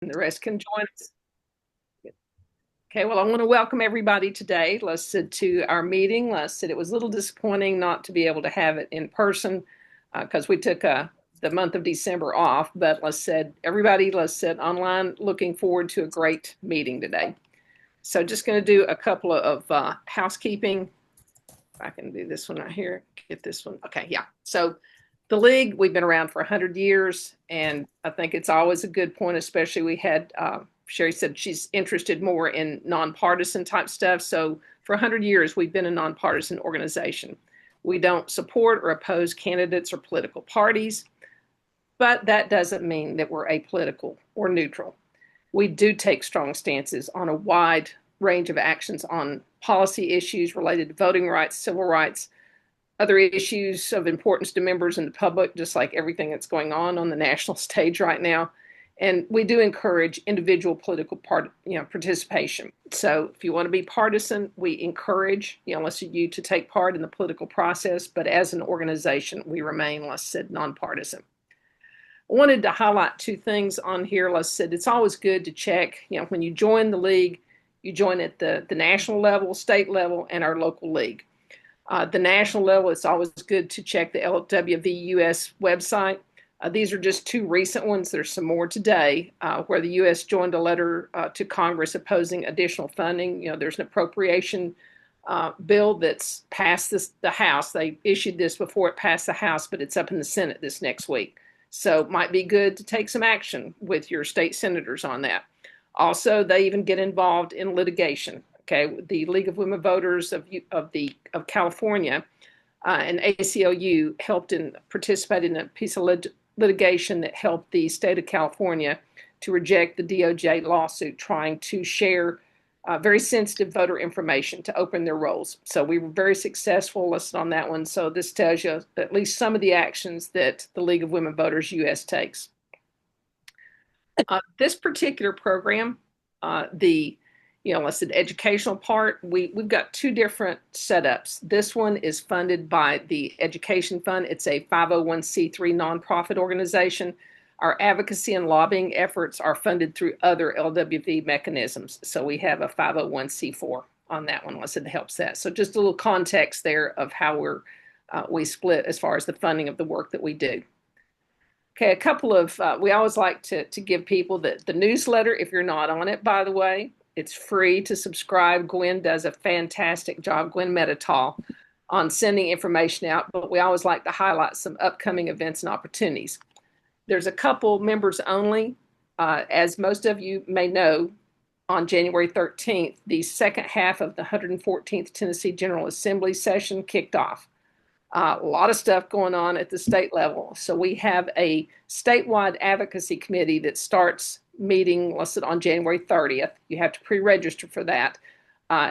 And the rest can join us. Okay, well, I want to welcome everybody today. Let's sit to our meeting. Let's sit. It was a little disappointing not to be able to have it in person because we took the month of December off. But let's sit, everybody, let's sit online. Looking forward to a great meeting today. So, just going to do a couple of housekeeping. If I can do this one right here, get this one. Okay, yeah. So, the league, we've been around for 100 years, and I think it's always a good point, especially we had Sherry said she's interested more in nonpartisan type stuff. So for 100 years, we've been a nonpartisan organization. We don't support or oppose candidates or political parties, but that doesn't mean that we're apolitical or neutral. We do take strong stances on a wide range of actions on policy issues related to voting rights, civil rights, other issues of importance to members and the public, just like everything that's going on the national stage right now. And we do encourage individual political participation. So if you want to be partisan, we encourage, you to take part in the political process. But as an organization, we remain, let's say, nonpartisan. I wanted to highlight two things on here. Let's say it's always good to check, when you join the league, you join at the national level, state level, and our local league. The national level, it's always good to check the LWV US website. These are just two recent ones. There's some more today where the U.S. joined a letter to Congress opposing additional funding. There's an appropriation bill that's passed the House. They issued this before it passed the House, but it's up in the Senate this next week. So it might be good to take some action with your state senators on that. Also, they even get involved in litigation. Okay, the League of Women Voters of California and ACLU helped and participated in a piece of litigation that helped the state of California to reject the DOJ lawsuit trying to share very sensitive voter information to open their rolls. So we were very successful listed on that one. So this tells you at least some of the actions that the League of Women Voters US takes. This particular program, the educational part, we've got two different setups. This one is funded by the Education Fund. It's a 501c3 nonprofit organization. Our advocacy and lobbying efforts are funded through other LWV mechanisms. So we have a 501c4 on that one, unless it helps that. So just a little context there of how we split as far as the funding of the work that we do. Okay, a couple of, we always like to give people the newsletter, if you're not on it, by the way. It's free to subscribe. Gwen does a fantastic job, Gwen Metatol, on sending information out, but we always like to highlight some upcoming events and opportunities. There's a couple members only. As most of you may know, on January 13th, the second half of the 114th Tennessee General Assembly session kicked off. A lot of stuff going on at the state level. So we have a statewide advocacy committee that starts meeting listed on January 30th. You have to pre-register for that.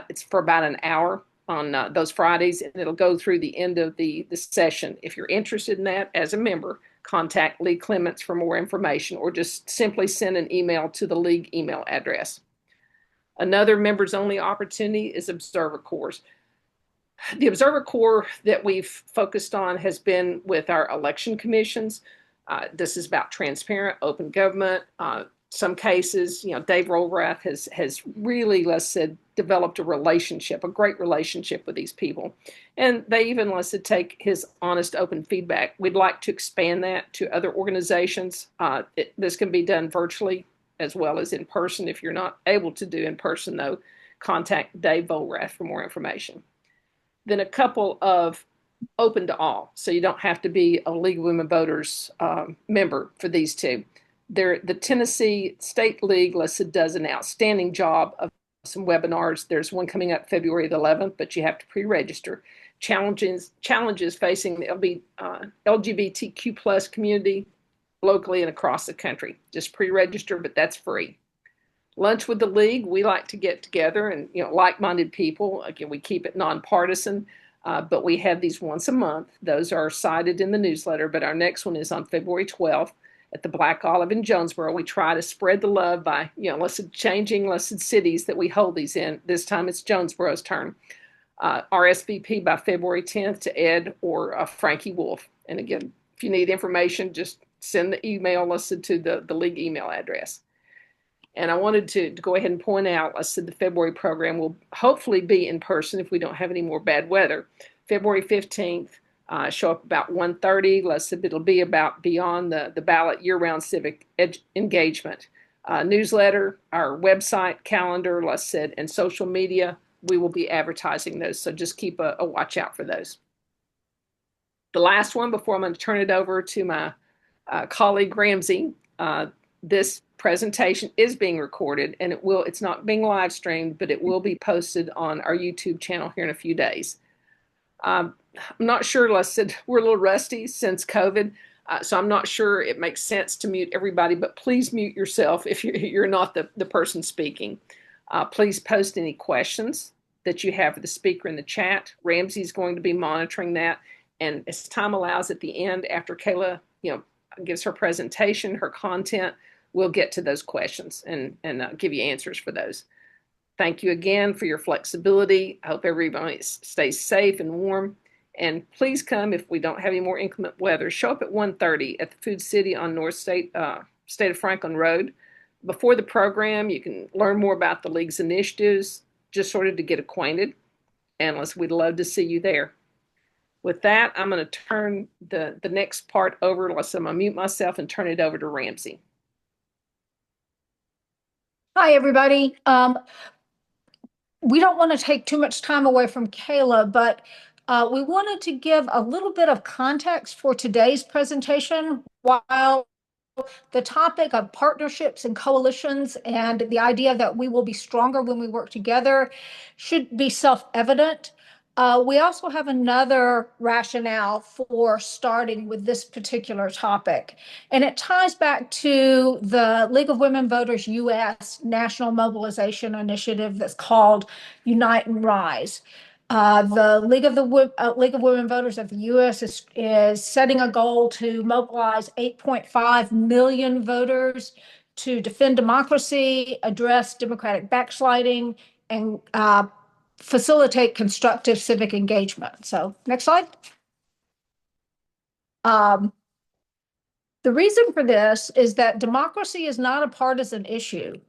It's for about an hour on those Fridays, and it'll go through the end of the session. If you're interested in that as a member, contact Lee Clements for more information, or just simply send an email to the league email address. Another members only opportunity is Observer Corps. The Observer Corps that we've focused on has been with our election commissions. This is about transparent, open government. Some cases, Dave Rollrath has really, let's say, developed a great relationship with these people. And they even, let's say, take his honest, open feedback. We'd like to expand that to other organizations. This can be done virtually as well as in person. If you're not able to do in person, though, contact Dave Rollrath for more information. Then a couple of open to all. So you don't have to be a League of Women Voters member for these two. The Tennessee State League, does an outstanding job of some webinars. There's one coming up February the 11th, but you have to pre-register. Challenges facing the LGBTQ plus community locally and across the country. Just pre-register, but that's free. Lunch with the league, we like to get together and, like-minded people. Again, we keep it nonpartisan, but we have these once a month. Those are cited in the newsletter, but our next one is on February 12th at the Black Olive in Jonesboro. We try to spread the love by, changing cities that we hold these in. This time it's Jonesboro's turn. RSVP by February 10th to Ed or Frankie Wolf. And again, if you need information, just send the email listed to the league email address. And I wanted to go ahead and point out, I said the February program will hopefully be in person if we don't have any more bad weather. February 15th, show up about 1:30. Let's say it'll be about beyond the ballot year-round civic engagement. Newsletter, our website, calendar, let's say, and social media, we will be advertising those. So just keep a watch out for those. The last one before I'm going to turn it over to my colleague Ramsey, this presentation is being recorded and it's not being live streamed, but it will be posted on our YouTube channel here in a few days. I'm not sure, Les said we're a little rusty since COVID, so I'm not sure it makes sense to mute everybody, but please mute yourself if you're not the person speaking. Please post any questions that you have for the speaker in the chat. Ramsey's going to be monitoring that. And as time allows at the end, after Kayla, gives her presentation, her content, we'll get to those questions and give you answers for those. Thank you again for your flexibility. I hope everybody stays safe and warm. And please come if we don't have any more inclement weather. Show up at 1:30 at the Food City on North State of Franklin Road. Before the program, you can learn more about the League's initiatives, just sort of to get acquainted. And we'd love to see you there. With that, I'm going to turn the next part over. I'm going to mute myself and turn it over to Ramsey. Hi, everybody. We don't want to take too much time away from Kayla, but we wanted to give a little bit of context for today's presentation. While the topic of partnerships and coalitions and the idea that we will be stronger when we work together should be self-evident, we also have another rationale for starting with this particular topic. And it ties back to the League of Women Voters U.S. National Mobilization Initiative that's called Unite and Rise. The League of Women Voters of the U.S. is setting a goal to mobilize 8.5 million voters to defend democracy, address democratic backsliding, and facilitate constructive civic engagement. So, next slide. The reason for this is that democracy is not a partisan issue,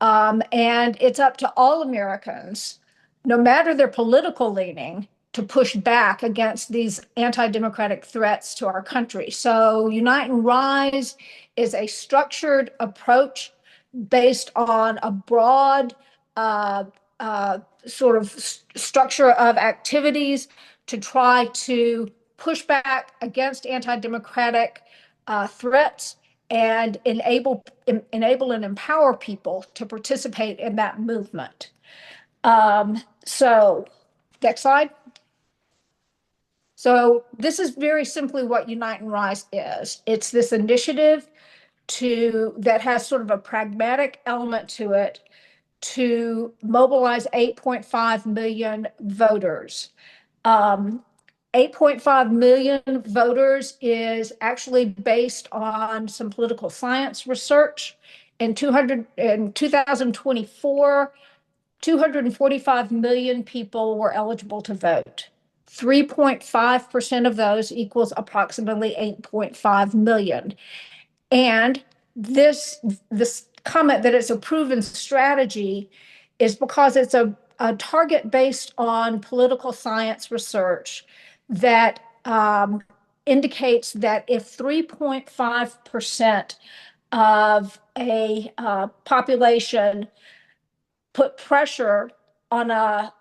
and it's up to all Americans, no matter their political leaning, to push back against these anti-democratic threats to our country. So Unite and Rise is a structured approach based on a broad sort of structure of activities to try to push back against anti-democratic threats and enable and empower people to participate in that movement. So, next slide. So this is very simply what Unite and Rise is. It's this initiative that has sort of a pragmatic element to it to mobilize 8.5 million voters. 8.5 million voters is actually based on some political science research. In 2024, 245 million people were eligible to vote. 3.5% of those equals approximately 8.5 million. And this comment that it's a proven strategy is because it's a target based on political science research that indicates that if 3.5% of a population put pressure on a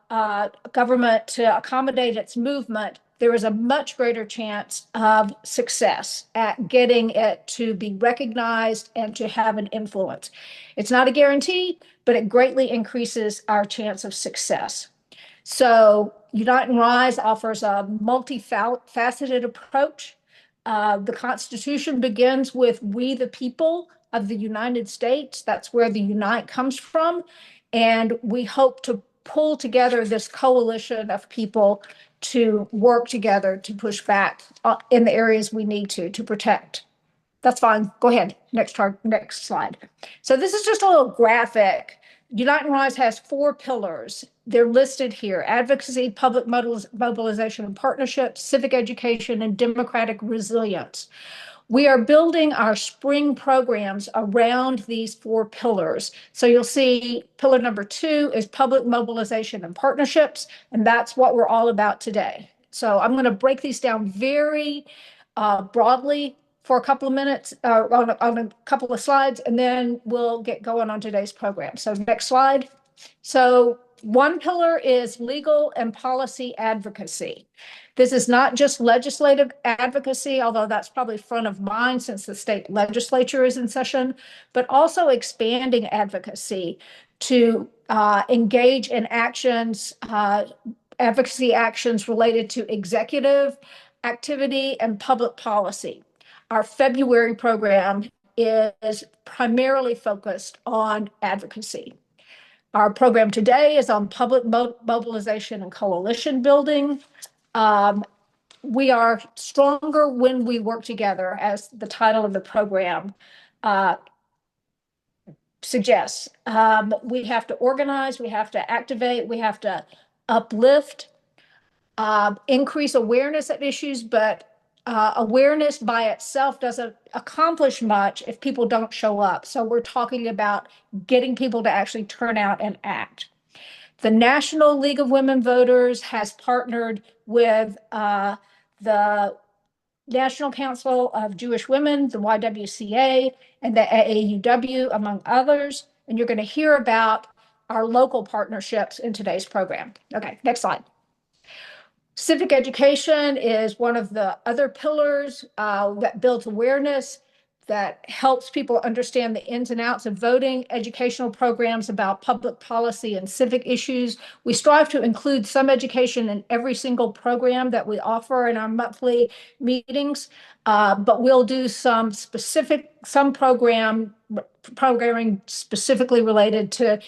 government to accommodate its movement, there is a much greater chance of success at getting it to be recognized and to have an influence. It's not a guarantee, but it greatly increases our chance of success. So Unite and Rise offers a multifaceted approach. The Constitution begins with "We the people of the United States." That's where the Unite comes from. And we hope to pull together this coalition of people to work together to push back in the areas we need to protect. That's fine. Go ahead. Next slide. So this is just a little graphic. Unite and Rise has 4 pillars. They're listed here: advocacy, public mobilization and partnership, civic education, and democratic resilience. We are building our spring programs around these 4 pillars. So you'll see pillar number 2 is public mobilization and partnerships, and that's what we're all about today. So I'm going to break these down very broadly for a couple of minutes on a couple of slides, and then we'll get going on today's program. So next slide. So one pillar is legal and policy advocacy. This is not just legislative advocacy, although that's probably front of mind since the state legislature is in session, but also expanding advocacy to engage in actions, advocacy actions related to executive activity and public policy. Our February program is primarily focused on advocacy. Our program today is on public mobilization and coalition building. We are stronger when we work together, as the title of the program suggests. We have to organize, we have to activate, we have to uplift, increase awareness of issues, but awareness by itself doesn't accomplish much if people don't show up. So we're talking about getting people to actually turn out and act. The National League of Women Voters has partnered with the National Council of Jewish Women, the YWCA, and the AAUW, among others. And you're going to hear about our local partnerships in today's program. Okay, next slide. Civic education is one of the other pillars that builds awareness, that helps people understand the ins and outs of voting, educational programs about public policy and civic issues. We strive to include some education in every single program that we offer in our monthly meetings, but we'll do some programming specifically related to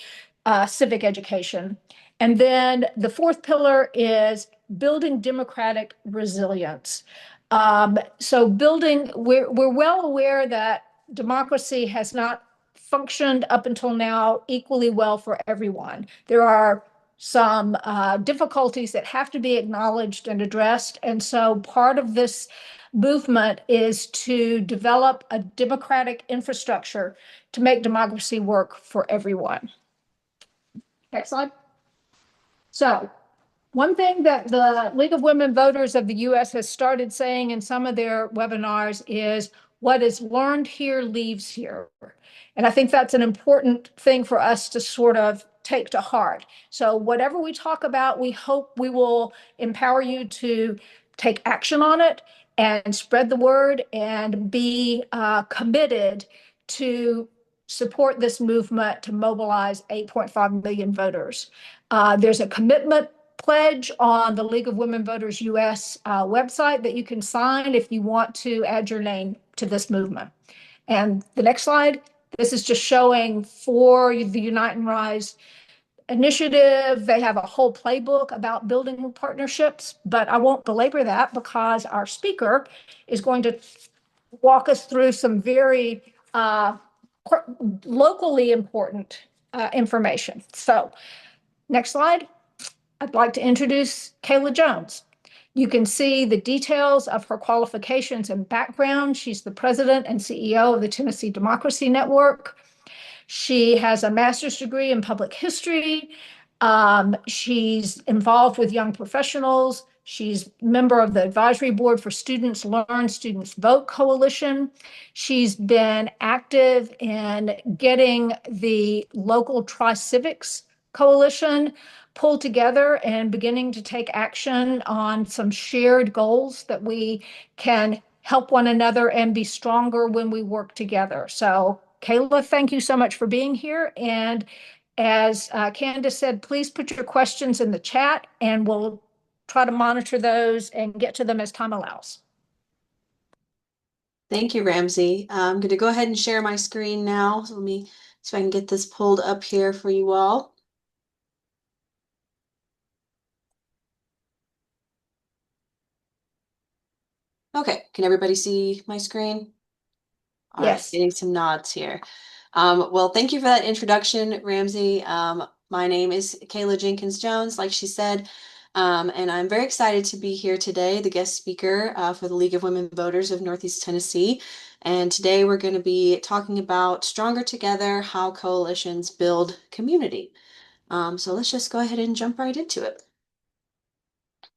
civic education. And then the 4th pillar is building democratic resilience. We're well aware that democracy has not functioned up until now equally well for everyone. There are some difficulties that have to be acknowledged and addressed. And so part of this movement is to develop a democratic infrastructure to make democracy work for everyone. Next slide. So one thing that the League of Women Voters of the U.S. has started saying in some of their webinars is, what is learned here leaves here. And I think that's an important thing for us to sort of take to heart. So whatever we talk about, we hope we will empower you to take action on it and spread the word and be committed to support this movement to mobilize 8.5 million voters. There's a commitment pledge on the League of Women Voters US website that you can sign if you want to add your name to this movement. And the next slide, this is just showing for the Unite and Rise initiative. They have a whole playbook about building partnerships, but I won't belabor that because our speaker is going to walk us through some very locally important information. So next slide. I'd like to introduce Kayla Jones. You can see the details of her qualifications and background. She's the president and CEO of the Tennessee Democracy Network. She has a master's degree in public history. She's involved with young professionals. She's a member of the advisory board for Students Learn, Students Vote Coalition. She's been active in getting the local Tri-Civics Coalition pulled together and beginning to take action on some shared goals that we can help one another and be stronger when we work together. So Kayla, thank you so much for being here. And as Candace said, please put your questions in the chat and we'll try to monitor those and get to them as time allows. Thank you, Ramsey. I'm going to go ahead and share my screen now. So let me see if I can get this pulled up here for you all. Okay, can everybody see my screen? All Yes. right, getting some nods here. Well, thank you for that introduction, Ramsey. My name is Kayla Jenkins Jones, like she said. And I'm very excited to be here today, the guest speaker for the League of Women Voters of Northeast Tennessee. And today we're going to be talking about Stronger Together, how coalitions build community. So let's just go ahead and jump right into it.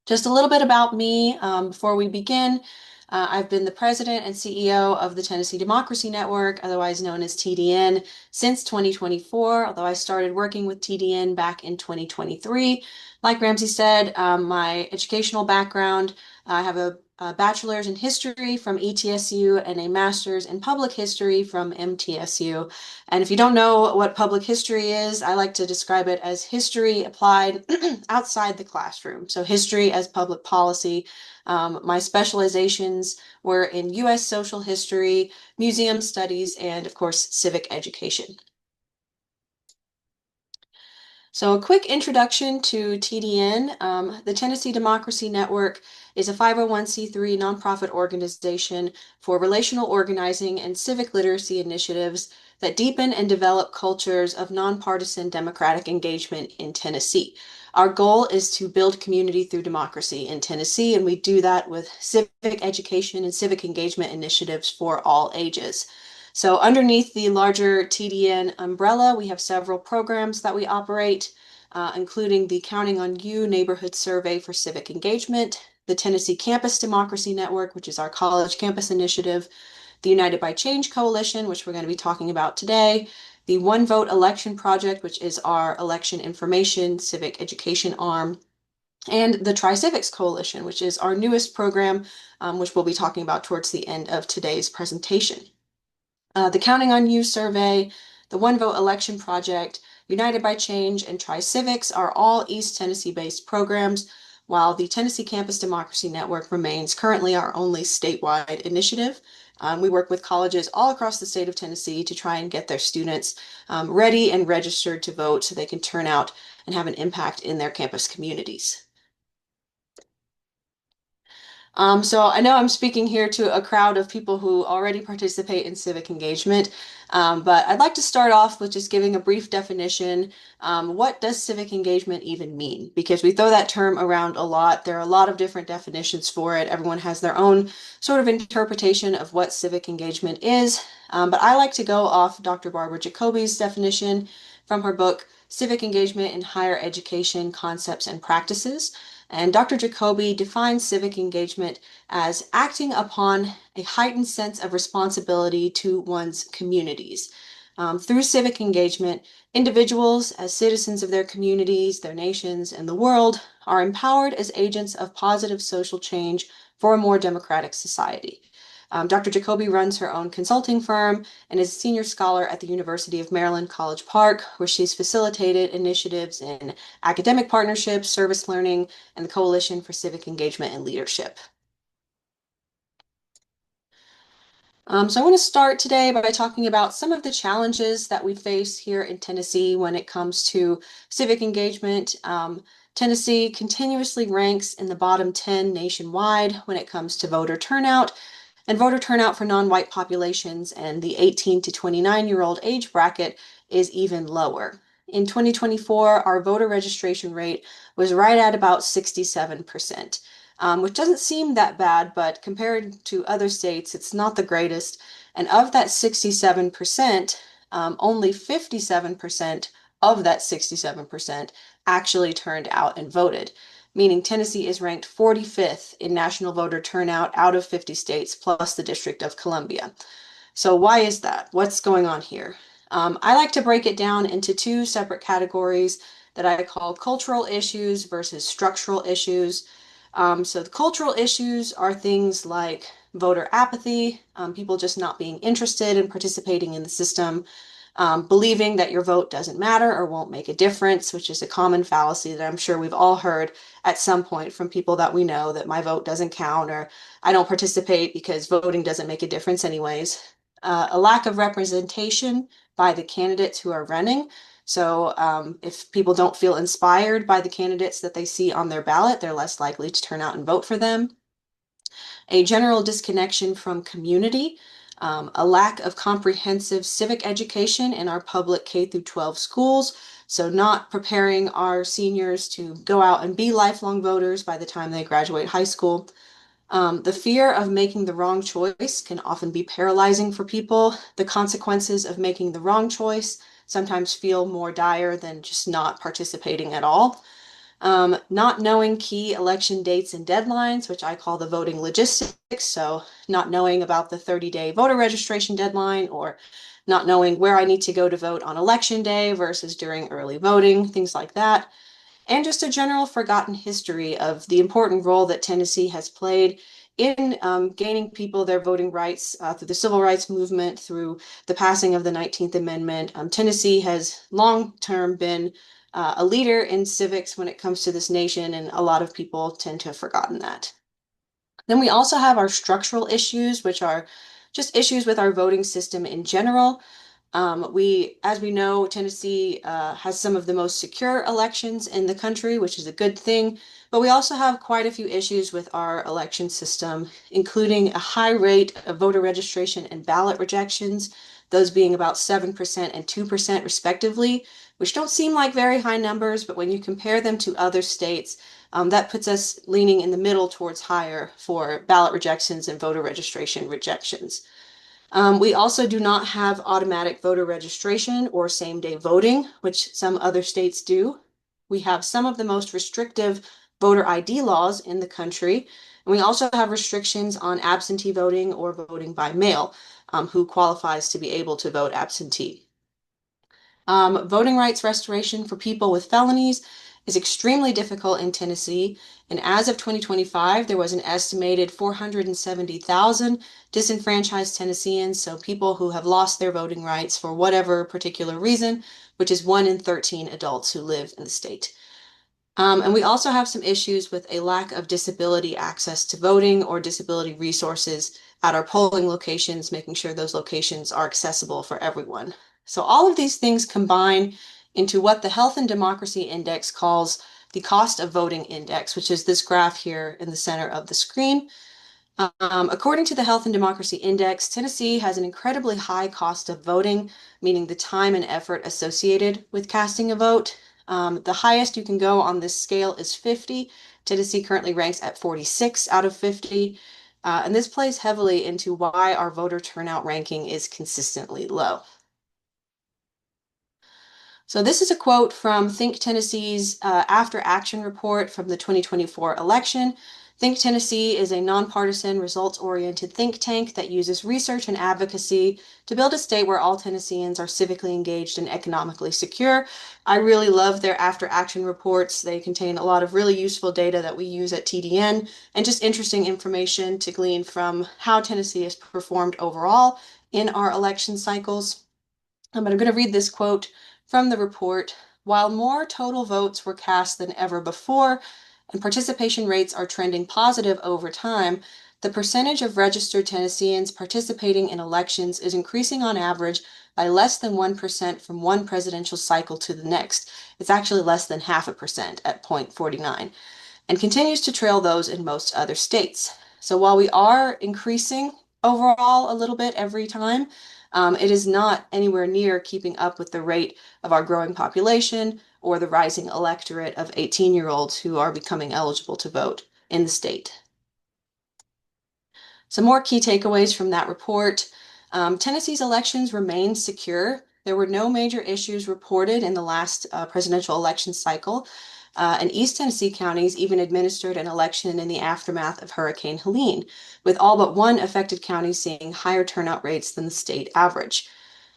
Just a little bit about me before we begin. I've been the president and CEO of the Tennessee Democracy Network, otherwise known as TDN, since 2024, although I started working with TDN back in 2023. Like Ramsey said, my educational background, I have a bachelor's in history from ETSU and a master's in public history from MTSU. And if you don't know what public history is, I like to describe it as history applied outside the classroom. So history as public policy. My specializations were in U.S. social history, museum studies, and of course, civic education. So a quick introduction to TDN. The Tennessee Democracy Network is a 501c3 nonprofit organization for relational organizing and civic literacy initiatives that deepen and develop cultures of nonpartisan democratic engagement in Tennessee. Our goal is to build community through democracy in Tennessee, and we do that with civic education and civic engagement initiatives for all ages. So underneath the larger TDN umbrella, we have several programs that we operate, including the Counting on You neighborhood survey for civic engagement, the Tennessee Campus Democracy Network, which is our college campus initiative, the United by Change Coalition, which we're going to be talking about today, the One Vote Election Project, which is our election information civic education arm, and the Tri-Civics Coalition, which is our newest program, which we'll be talking about towards the end of today's presentation. The Counting on You survey, the One Vote Election Project, United by Change, and Tri-Civics are all East Tennessee-based programs, while the Tennessee Campus Democracy Network remains currently our only statewide initiative. We work with colleges all across the state of Tennessee to try and get their students ready and registered to vote so they can turn out and have an impact in their campus communities. So I know I'm speaking here to a crowd of people who already participate in civic engagement, but I'd like to start off with just giving a brief definition. What does civic engagement even mean? Because we throw that term around a lot. There are a lot of different definitions for it. Everyone has their own sort of interpretation of what civic engagement is, but I like to go off Dr. Barbara Jacoby's definition from her book, Civic Engagement in Higher Education Concepts and Practices. And Dr. Jacoby defines civic engagement as acting upon a heightened sense of responsibility to one's communities. Through civic engagement, individuals, as citizens of their communities, their nations, and the world, are empowered as agents of positive social change for a more democratic society. Dr. Jacoby runs her own consulting firm and is a senior scholar at the University of Maryland, College Park, where she's facilitated initiatives in academic partnerships, service learning, and the Coalition for Civic Engagement and Leadership. So I want to start today by talking about some of the challenges that we face here in Tennessee when it comes to civic engagement. Tennessee continuously ranks in the bottom 10 nationwide when it comes to voter turnout. And voter turnout for non-white populations and the 18 to 29-year-old age bracket is even lower. In 2024, our voter registration rate was right at about 67%, which doesn't seem that bad, but compared to other states, it's not the greatest. And of that 67%, only 57% of that 67% actually turned out and voted, meaning Tennessee is ranked 45th in national voter turnout out of 50 states plus the District of Columbia. So why is that? What's going on here? I like to break it down into two separate categories that I call cultural issues versus structural issues. So the cultural issues are things like voter apathy, people just not being interested in participating in the system, believing that your vote doesn't matter or won't make a difference, which is a common fallacy that I'm sure we've all heard at some point from people that we know, that my vote doesn't count or I don't participate because voting doesn't make a difference anyways. A lack of representation by the candidates who are running. So if people don't feel inspired by the candidates that they see on their ballot, they're less likely to turn out and vote for them. A general disconnection from community. a lack of comprehensive civic education in our public K through 12 schools, so not preparing our seniors to go out and be lifelong voters by the time they graduate high school. The fear of making the wrong choice can often be paralyzing for people. The consequences of making the wrong choice sometimes feel more dire than just not participating at all. Not knowing key election dates and deadlines, which I call the voting logistics. So not knowing about the 30-day voter registration deadline, or not knowing where I need to go to vote on election day versus during early voting, things like that. And just a general forgotten history of the important role that Tennessee has played in gaining people their voting rights through the civil rights movement, through the passing of the 19th Amendment. Tennessee has long-term been a leader in civics when it comes to this nation, and a lot of people tend to have forgotten that. Then we also have our structural issues, which are just issues with our voting system in general. As we know, Tennessee has some of the most secure elections in the country, which is a good thing. But we also have quite a few issues with our election system, including a high rate of voter registration and ballot rejections, those being about 7% and 2% respectively, which don't seem like very high numbers, but when you compare them to other states, that puts us leaning in the middle towards higher for ballot rejections and voter registration rejections. We also do not have automatic voter registration or same-day voting, which some other states do. We have some of the most restrictive voter ID laws in the country, and we also have restrictions on absentee voting or voting by mail, who qualifies to be able to vote absentee. Voting rights restoration for people with felonies is extremely difficult in Tennessee, and as of 2025, there was an estimated 470,000 disenfranchised Tennesseans, so people who have lost their voting rights for whatever particular reason, which is 1 in 13 adults who live in the state. And we also have some issues with a lack of disability access to voting or disability resources at our polling locations, making sure those locations are accessible for everyone. So all of these things combine into what the Health and Democracy Index calls the cost of voting index, which is this graph here in the center of the screen. According to the Health and Democracy Index, Tennessee has an incredibly high cost of voting, meaning the time and effort associated with casting a vote. The highest you can go on this scale is 50. Tennessee currently ranks at 46 out of 50. And this plays heavily into why our voter turnout ranking is consistently low. So this is a quote from Think Tennessee's After Action report from the 2024 election. Think Tennessee is a nonpartisan, results-oriented think tank that uses research and advocacy to build a state where all Tennesseans are civically engaged and economically secure. I really love their After Action reports. They contain a lot of really useful data that we use at TDN, and just interesting information to glean from how Tennessee has performed overall in our election cycles. But I'm going to read this quote from the report. While more total votes were cast than ever before, and participation rates are trending positive over time, the percentage of registered Tennesseans participating in elections is increasing on average by less than 1% from one presidential cycle to the next. It's actually less than 0.5% at 0.49, and continues to trail those in most other states. So while we are increasing overall a little bit every time, it is not anywhere near keeping up with the rate of our growing population or the rising electorate of 18-year-olds who are becoming eligible to vote in the state. Some more key takeaways from that report. Tennessee's elections remain secure. There were no major issues reported in the last presidential election cycle. And East Tennessee counties even administered an election in the aftermath of Hurricane Helene, with all but one affected county seeing higher turnout rates than the state average.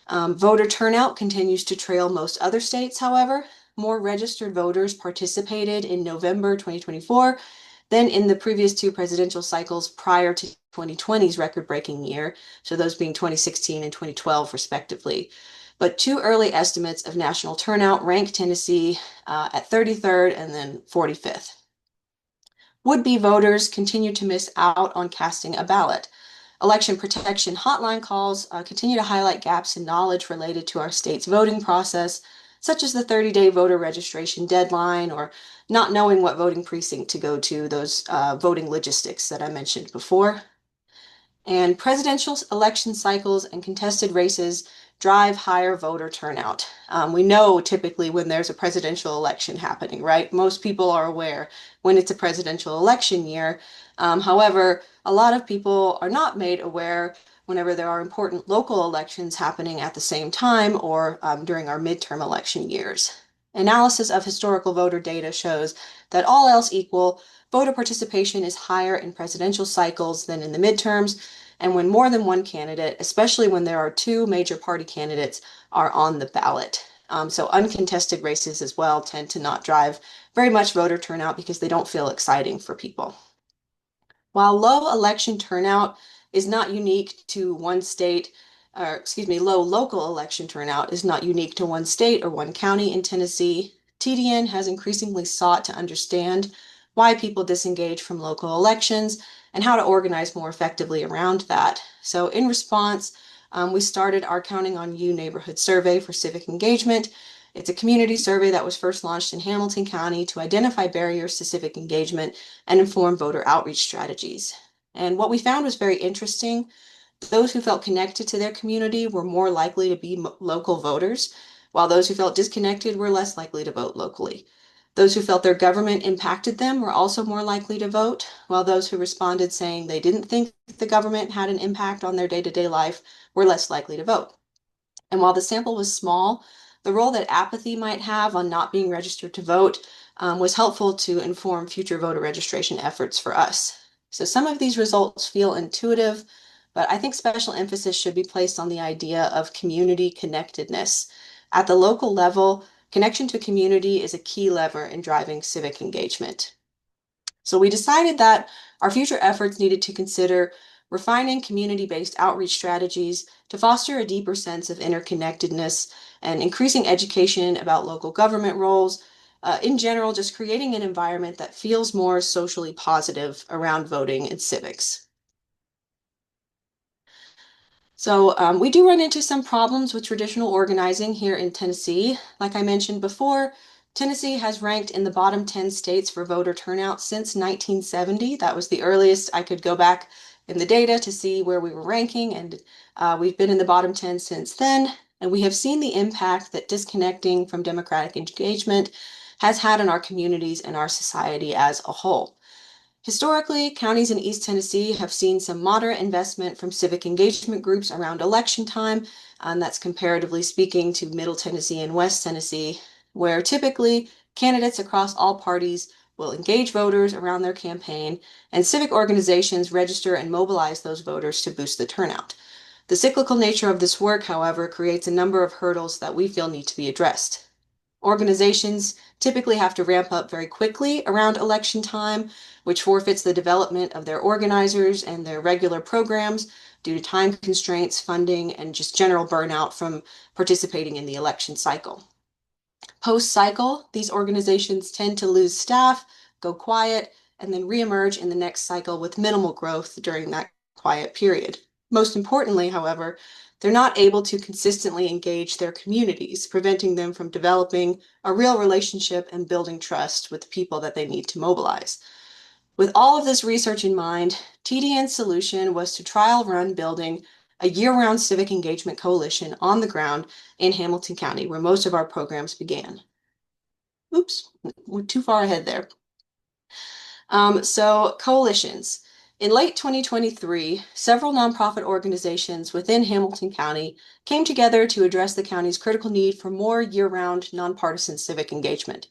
Voter turnout continues to trail most other states, however. More registered voters participated in November 2024 than in the previous two presidential cycles prior to 2020's record-breaking year, so those being 2016 and 2012 respectively. But two early estimates of national turnout rank Tennessee at 33rd and then 45th. Would-be voters continue to miss out on casting a ballot. Election protection hotline calls continue to highlight gaps in knowledge related to our state's voting process, such as the 30-day voter registration deadline or not knowing what voting precinct to go to, those voting logistics that I mentioned before. And presidential election cycles and contested races drive higher voter turnout. We know typically when there's a presidential election happening, right? Most people are aware when it's a presidential election year. However, a lot of people are not made aware whenever there are important local elections happening at the same time or during our midterm election years. Analysis of historical voter data shows that all else equal, voter participation is higher in presidential cycles than in the midterms, and when more than one candidate, especially when there are two major party candidates, are on the ballot. So uncontested races as well tend to not drive very much voter turnout because they don't feel exciting for people. While low election turnout is not unique to one state, or excuse me, low local election turnout is not unique to one state or one county in Tennessee, TDN has increasingly sought to understand why people disengage from local elections and how to organize more effectively around that. So in response, we started our Counting on You neighborhood survey for civic engagement. It's a community survey that was first launched in Hamilton County to identify barriers to civic engagement and inform voter outreach strategies. And what we found was very interesting. Those who felt connected to their community were more likely to be local voters, while those who felt disconnected were less likely to vote locally. Those who felt their government impacted them were also more likely to vote, while those who responded saying they didn't think the government had an impact on their day-to-day life were less likely to vote. And while the sample was small, the role that apathy might have on not being registered to vote was helpful to inform future voter registration efforts for us. So some of these results feel intuitive, but I think special emphasis should be placed on the idea of community connectedness. At the local level, connection to community is a key lever in driving civic engagement. So we decided that our future efforts needed to consider refining community-based outreach strategies to foster a deeper sense of interconnectedness and increasing education about local government roles. In general, just creating an environment that feels more socially positive around voting and civics. So we do run into some problems with traditional organizing here in Tennessee. Like I mentioned before, Tennessee has ranked in the bottom 10 states for voter turnout since 1970. That was the earliest I could go back in the data to see where we were ranking, and we've been in the bottom 10 since then. And we have seen the impact that disconnecting from democratic engagement has had on our communities and our society as a whole. Historically, counties in East Tennessee have seen some moderate investment from civic engagement groups around election time, and that's comparatively speaking to Middle Tennessee and West Tennessee, where typically candidates across all parties will engage voters around their campaign, and civic organizations register and mobilize those voters to boost the turnout. The cyclical nature of this work, however, creates a number of hurdles that we feel need to be addressed. Organizations typically have to ramp up very quickly around election time, which forfeits the development of their organizers and their regular programs due to time constraints, funding, and just general burnout from participating in the election cycle. Post-cycle, these organizations tend to lose staff, go quiet, and then reemerge in the next cycle with minimal growth during that quiet period. Most importantly, however, they're not able to consistently engage their communities, preventing them from developing a real relationship and building trust with the people that they need to mobilize. With all of this research in mind, TDN's solution was to trial run building a year-round civic engagement coalition on the ground in Hamilton County, where most of our programs began. Oops, we're too far ahead there. So coalitions. In late 2023, several nonprofit organizations within Hamilton County came together to address the county's critical need for more year-round nonpartisan civic engagement.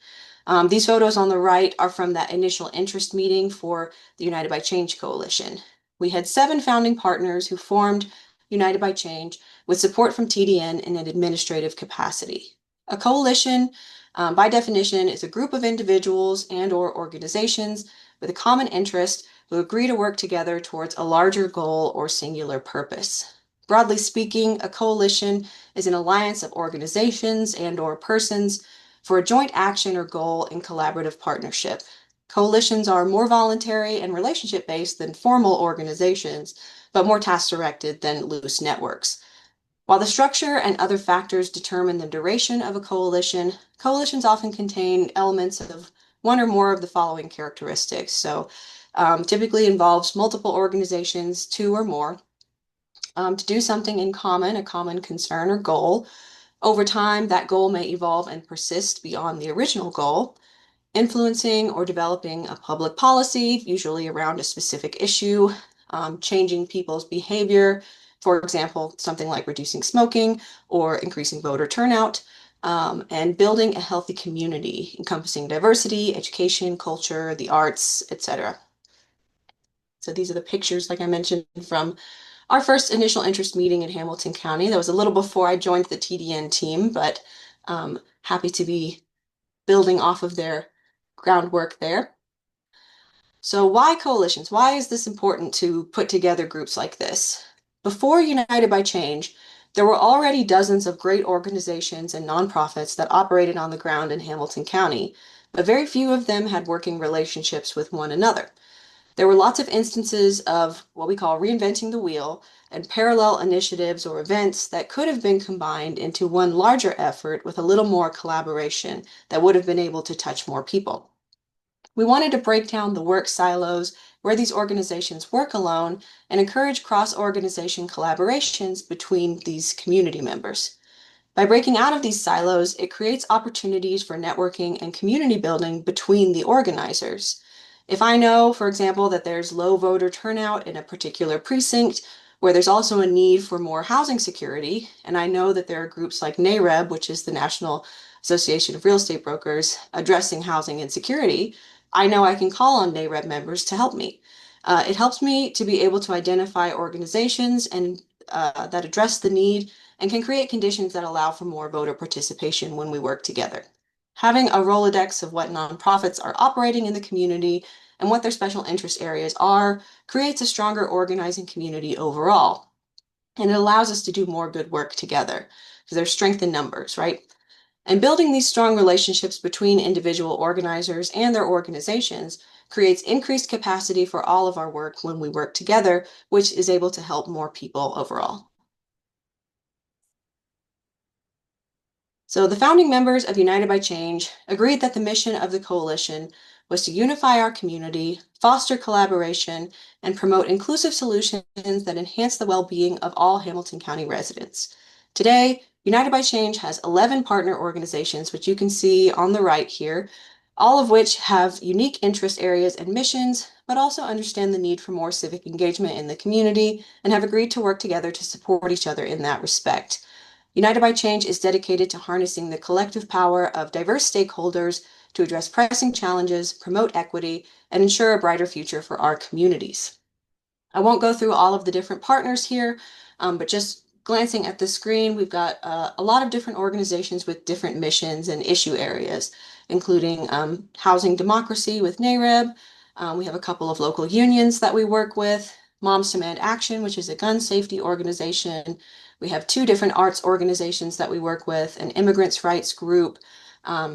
These photos on the right are from that initial interest meeting for the United by Change Coalition. We had 7 founding partners who formed United by Change with support from TDN in an administrative capacity. A coalition, by definition, is a group of individuals and/or organizations with a common interest who agree to work together towards a larger goal or singular purpose. Broadly speaking, a coalition is an alliance of organizations and/or persons for a joint action or goal in collaborative partnership. Coalitions are more voluntary and relationship-based than formal organizations, but more task-directed than loose networks. While the structure and other factors determine the duration of a coalition, coalitions often contain elements of one or more of the following characteristics. So typically involves multiple organizations, two or more, to do something in common, a common concern or goal. Over time, that goal may evolve and persist beyond the original goal, influencing or developing a public policy, usually around a specific issue, changing people's behavior, for example, something like reducing smoking or increasing voter turnout, and building a healthy community encompassing diversity, education, culture, the arts, etc. So these are the pictures, like I mentioned, from our first initial interest meeting in Hamilton County. That was a little before I joined the TDN team, but happy to be building off of their groundwork there. So why coalitions? Why is this important to put together groups like this? Before United by Change, there were already dozens of great organizations and nonprofits that operated on the ground in Hamilton County, but very few of them had working relationships with one another. There were lots of instances of what we call reinventing the wheel and parallel initiatives or events that could have been combined into one larger effort with a little more collaboration that would have been able to touch more people. We wanted to break down the work silos where these organizations work alone and encourage cross-organization collaborations between these community members. By breaking out of these silos, it creates opportunities for networking and community building between the organizers. If I know, for example, that there's low voter turnout in a particular precinct where there's also a need for more housing security, and I know that there are groups like NAREB, which is the National Association of Real Estate Brokers, addressing housing insecurity, I know I can call on NAREB members to help me. It helps me to be able to identify organizations and that address the need and can create conditions that allow for more voter participation when we work together. Having a Rolodex of what nonprofits are operating in the community and what their special interest areas are creates a stronger organizing community overall. And it allows us to do more good work together because there's strength in numbers, right? And building these strong relationships between individual organizers and their organizations creates increased capacity for all of our work when we work together, which is able to help more people overall. So the founding members of United by Change agreed that the mission of the coalition was to unify our community, foster collaboration, and promote inclusive solutions that enhance the well-being of all Hamilton County residents. Today, United by Change has 11 partner organizations, which you can see on the right here, all of which have unique interest areas and missions, but also understand the need for more civic engagement in the community and have agreed to work together to support each other in that respect. United by Change is dedicated to harnessing the collective power of diverse stakeholders to address pressing challenges, promote equity, and ensure a brighter future for our communities. I won't go through all of the different partners here, but just glancing at the screen, we've got a lot of different organizations with different missions and issue areas, including housing democracy with NAREB. We have a couple of local unions that we work with, Moms Demand Action, which is a gun safety organization. We have two different arts organizations that we work with, an immigrants' rights group,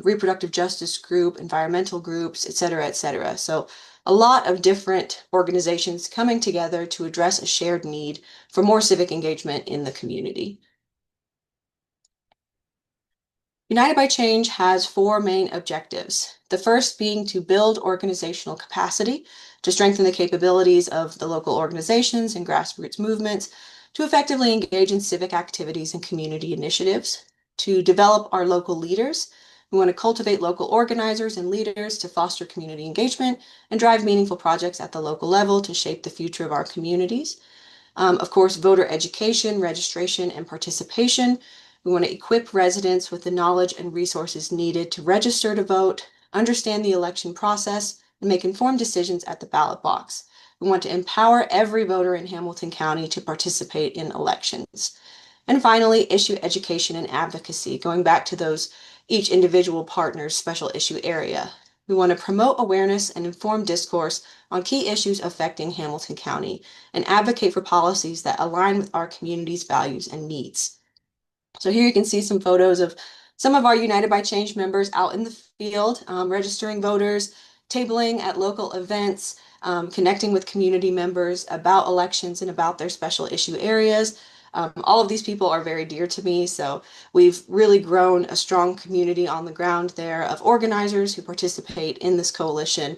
reproductive justice group, environmental groups, et cetera, et cetera. So a lot of different organizations coming together to address a shared need for more civic engagement in the community. United by Change has four main objectives. The first being to build organizational capacity, to strengthen the capabilities of the local organizations and grassroots movements, to effectively engage in civic activities and community initiatives, to develop our local leaders. We want to cultivate local organizers and leaders to foster community engagement and drive meaningful projects at the local level to shape the future of our communities. Of course, voter education, registration, and participation. We want to equip residents with the knowledge and resources needed to register to vote, understand the election process, and make informed decisions at the ballot box. We want to empower every voter in Hamilton County to participate in elections. And finally, issue education and advocacy, going back to those each individual partner's special issue area. We want to promote awareness and inform discourse on key issues affecting Hamilton County and advocate for policies that align with our community's values and needs. So here you can see some photos of some of our United by Change members out in the field, registering voters, tabling at local events, connecting with community members about elections and about their special issue areas. All of these people are very dear to me, so we've really grown a strong community on the ground there of organizers who participate in this coalition.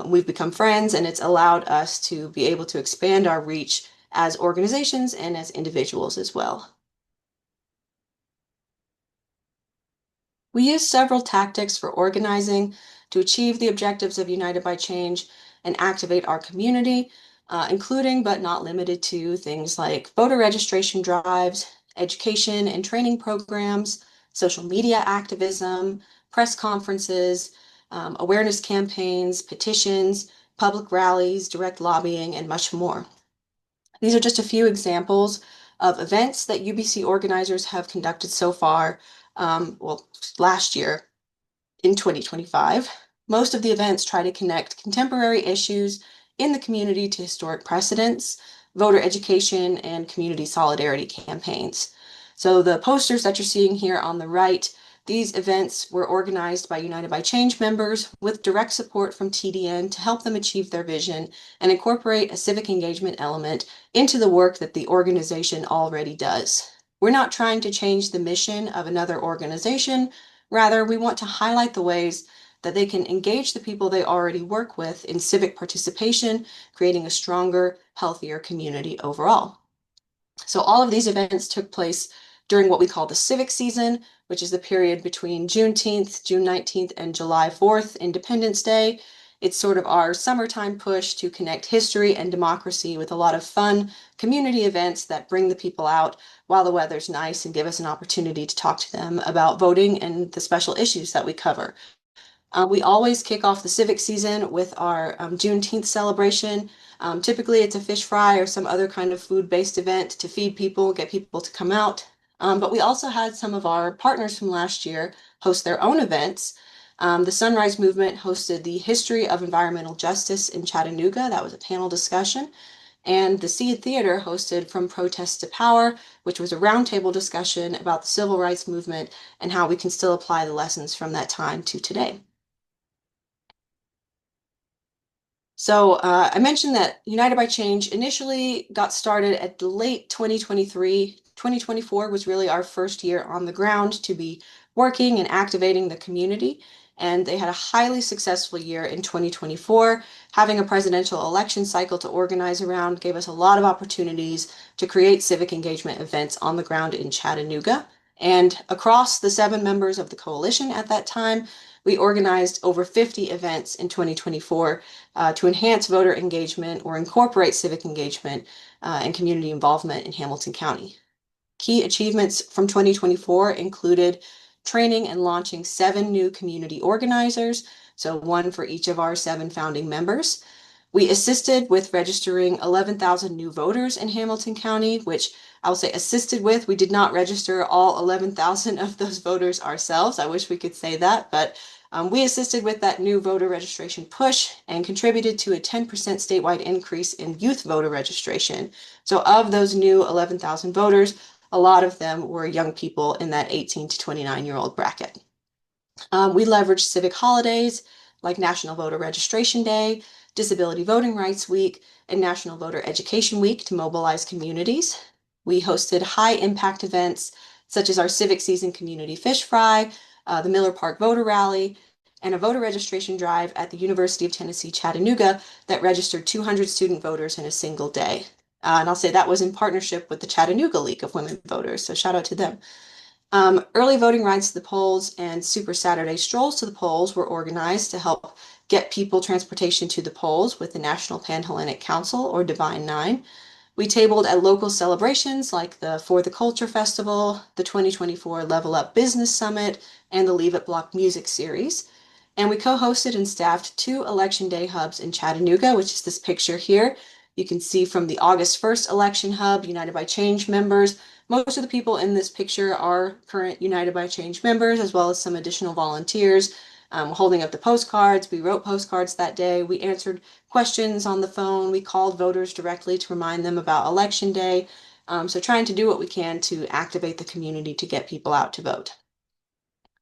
We've become friends, and it's allowed us to be able to expand our reach as organizations and as individuals as well. We use several tactics for organizing to achieve the objectives of United by Change and activate our community, including but not limited to things like voter registration drives, education and training programs, social media activism, press conferences, awareness campaigns, petitions, public rallies, direct lobbying, and much more. These are just a few examples of events that UBC organizers have conducted so far, last year in 2025. Most of the events try to connect contemporary issues in the community to historic precedents, voter education, and community solidarity campaigns. So the posters that you're seeing here on the right, these events were organized by United by Change members with direct support from TDN to help them achieve their vision and incorporate a civic engagement element into the work that the organization already does. We're not trying to change the mission of another organization. Rather, we want to highlight the ways that they can engage the people they already work with in civic participation, creating a stronger, healthier community overall. So all of these events took place during what we call the civic season, which is the period between Juneteenth, June 19th, and July 4th, Independence Day. It's sort of our summertime push to connect history and democracy with a lot of fun community events that bring the people out while the weather's nice and give us an opportunity to talk to them about voting and the special issues that we cover. We always kick off the civic season with our Juneteenth celebration. Typically, it's a fish fry or some other kind of food-based event to feed people, get people to come out. But we also had some of our partners from last year host their own events. The Sunrise Movement hosted the History of Environmental Justice in Chattanooga. That was a panel discussion. And the Seed Theater hosted From Protest to Power, which was a roundtable discussion about the civil rights movement and how we can still apply the lessons from that time to today. So I mentioned that United by Change initially got started at late 2023. 2024 was really our first year on the ground to be working and activating the community. And they had a highly successful year in 2024. Having a presidential election cycle to organize around gave us a lot of opportunities to create civic engagement events on the ground in Chattanooga. And across the 7 members of the coalition at that time, we organized over 50 events in 2024 to enhance voter engagement or incorporate civic engagement and community involvement in Hamilton County. Key achievements from 2024 included training and launching 7 new community organizers, so 1 for each of our 7 founding members. We assisted with registering 11,000 new voters in Hamilton County, which I'll say assisted with. We did not register all 11,000 of those voters ourselves. I wish we could say that, but we assisted with that new voter registration push and contributed to a 10% statewide increase in youth voter registration. So of those new 11,000 voters, a lot of them were young people in that 18 to 29-year-old bracket. We leveraged civic holidays like National Voter Registration Day, Disability Voting Rights Week, and National Voter Education Week to mobilize communities. We hosted high-impact events such as our Civic Season Community Fish Fry, the Miller Park Voter Rally, and a voter registration drive at the University of Tennessee, Chattanooga that registered 200 student voters in a single day. And I'll say that was in partnership with the Chattanooga League of Women Voters, so shout out to them. Early voting rides to the polls and Super Saturday strolls to the polls were organized to help get people transportation to the polls with the National Panhellenic Council, or Divine Nine. We tabled at local celebrations like the For the Culture Festival, the 2024 Level Up Business Summit, and the Leave It Block Music Series. And we co-hosted and staffed 2 Election Day hubs in Chattanooga, which is this picture here. You can see from the August 1st election hub, United by Change members. Most of the people in this picture are current United by Change members, as well as some additional volunteers holding up the postcards. We wrote postcards that day. We answered questions on the phone. We called voters directly to remind them about Election Day. So trying to do what we can to activate the community to get people out to vote.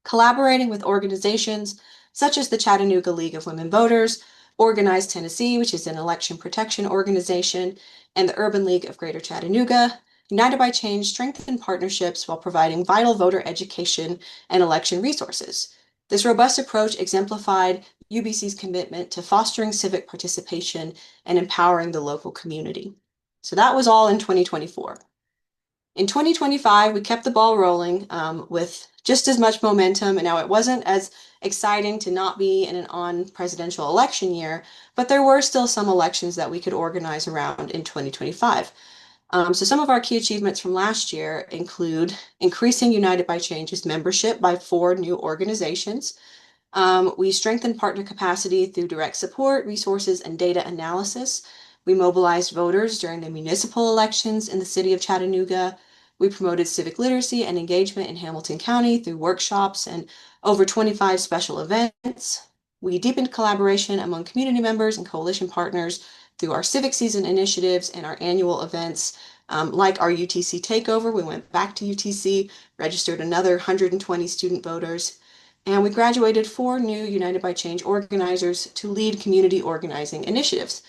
Collaborating with organizations such as the Chattanooga League of Women Voters, Organize Tennessee, which is an election protection organization, and the Urban League of Greater Chattanooga, United by Change strengthened partnerships while providing vital voter education and election resources. This robust approach exemplified UBC's commitment to fostering civic participation and empowering the local community. So that was all in 2024. In 2025, we kept the ball rolling with just as much momentum. And now it wasn't as exciting to not be in an on-presidential election year, but there were still some elections that we could organize around in 2025. So some of our key achievements from last year include increasing United by Change's membership by 4 new organizations. We strengthened partner capacity through direct support, resources, and data analysis. We mobilized voters during the municipal elections in the city of Chattanooga. We promoted civic literacy and engagement in Hamilton County through workshops and over 25 special events. We deepened collaboration among community members and coalition partners through our civic season initiatives and our annual events, like our UTC takeover. We went back to UTC, registered another 120 student voters, and we graduated 4 new United by Change organizers to lead community organizing initiatives.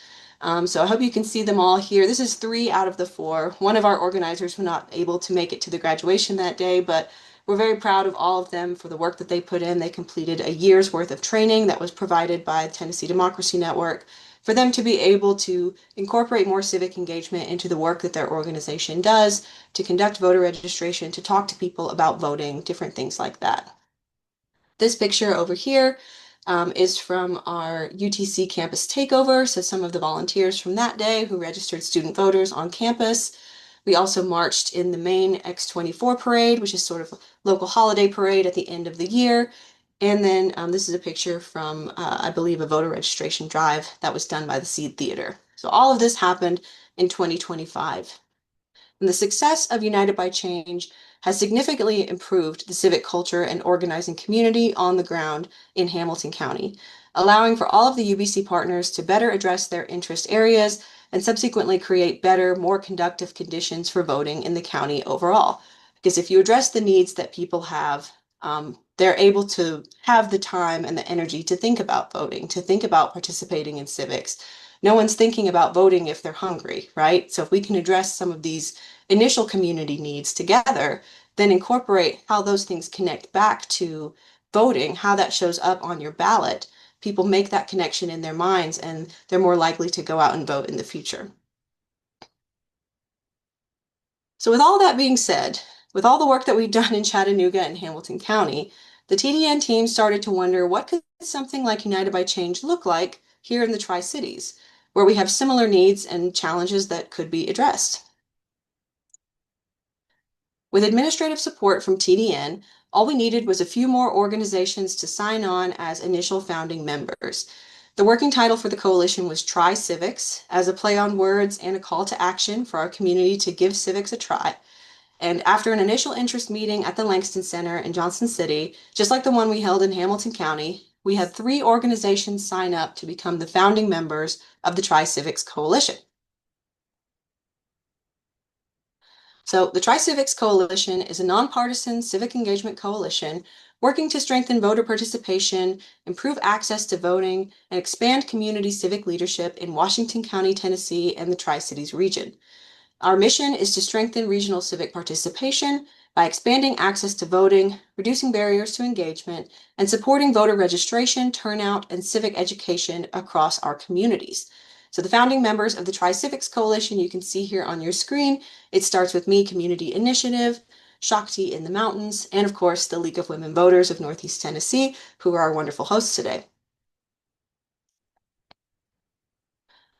So I hope you can see them all here. This is 3 out of the 4. One of our organizers was not able to make it to the graduation that day, but we're very proud of all of them for the work that they put in. They completed a year's worth of training that was provided by the Tennessee Democracy Network for them to be able to incorporate more civic engagement into the work that their organization does, to conduct voter registration, to talk to people about voting, different things like that. This picture over here is from our UTC campus takeover. So some of the volunteers from that day who registered student voters on campus. We also marched in the main X24 parade, which is sort of a local holiday parade at the end of the year. And then this is a picture from, I believe, a voter registration drive that was done by the Seed Theater. So all of this happened in 2025. And the success of United by Change has significantly improved the civic culture and organizing community on the ground in Hamilton County, allowing for all of the UBC partners to better address their interest areas and subsequently create better, more conductive conditions for voting in the county overall. Because if you address the needs that people have, they're able to have the time and the energy to think about voting, to think about participating in civics. No one's thinking about voting if they're hungry, right? So if we can address some of these initial community needs together, then incorporate how those things connect back to voting, how that shows up on your ballot, people make that connection in their minds and they're more likely to go out and vote in the future. So with all that being said, with all the work that we've done in Chattanooga and Hamilton County, the TDN team started to wonder, what could something like United by Change look like here in the Tri-Cities, where we have similar needs and challenges that could be addressed? With administrative support from TDN, all we needed was a few more organizations to sign on as initial founding members. The working title for the coalition was Try Civics, as a play on words and a call to action for our community to give civics a try. And after an initial interest meeting at the Langston Center in Johnson City, just like the one we held in Hamilton County, we had 3 organizations sign up to become the founding members of the Try Civics Coalition. So the Tri-Civics Coalition is a nonpartisan civic engagement coalition working to strengthen voter participation, improve access to voting, and expand community civic leadership in Washington County, Tennessee, and the Tri-Cities region. Our mission is to strengthen regional civic participation by expanding access to voting, reducing barriers to engagement, and supporting voter registration, turnout, and civic education across our communities. So the founding members of the Tri-Civics Coalition, you can see here on your screen. It starts with me, Community Initiative, Shakti in the Mountains, and of course, the League of Women Voters of Northeast Tennessee, who are our wonderful hosts today.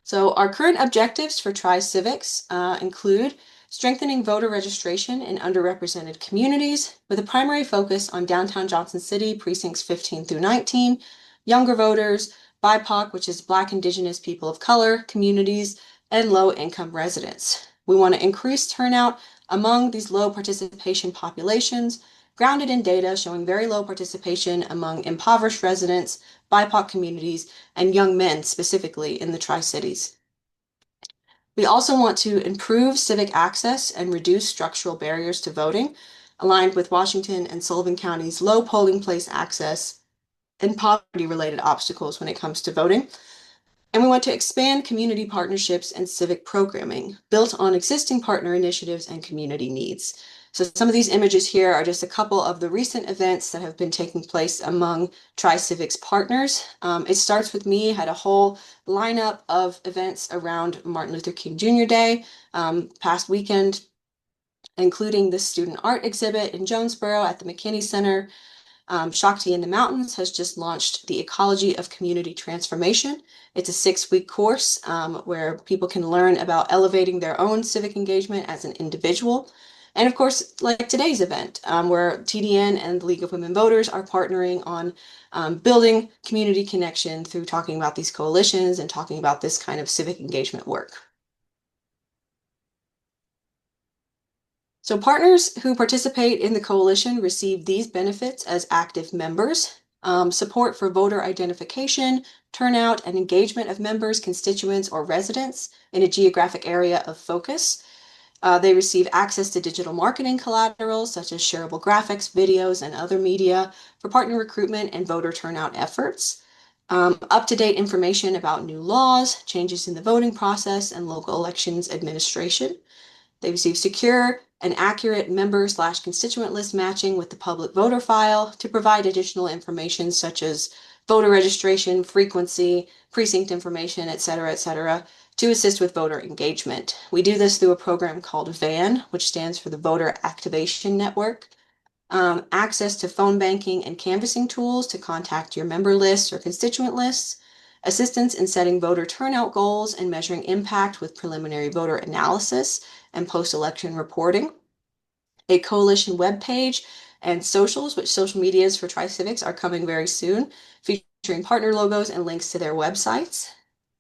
So our current objectives for Tri-Civics include strengthening voter registration in underrepresented communities with a primary focus on downtown Johnson City, precincts 15 through 19, younger voters, BIPOC, which is Black, Indigenous, people of color, communities, and low-income residents. We want to increase turnout among these low participation populations, grounded in data showing very low participation among impoverished residents, BIPOC communities, and young men specifically in the Tri-Cities. We also want to improve civic access and reduce structural barriers to voting, aligned with Washington and Sullivan County's low polling place access and poverty-related obstacles when it comes to voting. And we want to expand community partnerships and civic programming built on existing partner initiatives and community needs. So some of these images here are just a couple of the recent events that have been taking place among Tri-Civic's partners. It starts with me, had a whole lineup of events around Martin Luther King Jr. Day past weekend, including the student art exhibit in Jonesboro at the McKinney Center. Shakti in the Mountains has just launched the Ecology of Community Transformation. It's a 6-week course where people can learn about elevating their own civic engagement as an individual. And of course, like today's event, where TDN and the League of Women Voters are partnering on building community connection through talking about these coalitions and talking about this kind of civic engagement work. So partners who participate in the coalition receive these benefits as active members: support for voter identification, turnout, and engagement of members, constituents, or residents in a geographic area of focus. They receive access to digital marketing collateral, such as shareable graphics, videos, and other media for partner recruitment and voter turnout efforts. Up-to-date information about new laws, changes in the voting process, and local elections administration. They receive secure and accurate member/constituent list matching with the public voter file to provide additional information such as voter registration, frequency, precinct information, et cetera, to assist with voter engagement. We do this through a program called VAN, which stands for the Voter Activation Network. Access to phone banking and canvassing tools to contact your member lists or constituent lists, assistance in setting voter turnout goals and measuring impact with preliminary voter analysis and post-election reporting, a coalition webpage and socials, which social medias for Tri-Civics are coming very soon, featuring partner logos and links to their websites,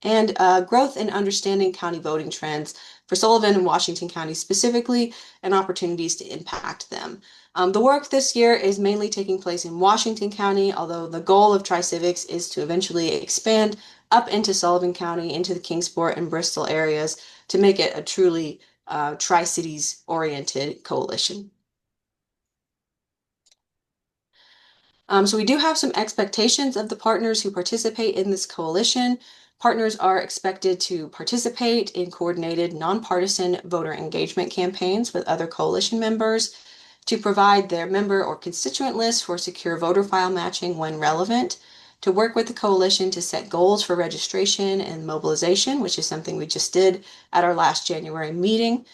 and growth in understanding county voting trends for Sullivan and Washington County specifically, and opportunities to impact them. The work this year is mainly taking place in Washington County, although the goal of Tri-Civics is to eventually expand up into Sullivan County, into the Kingsport and Bristol areas to make it a truly Tri-Cities oriented coalition. So we do have some expectations of the partners who participate in this coalition. Partners are expected to participate in coordinated nonpartisan voter engagement campaigns with other coalition members, to provide their member or constituent list for secure voter file matching when relevant, to work with the coalition to set goals for registration and mobilization, which is something we just did at our last January meeting,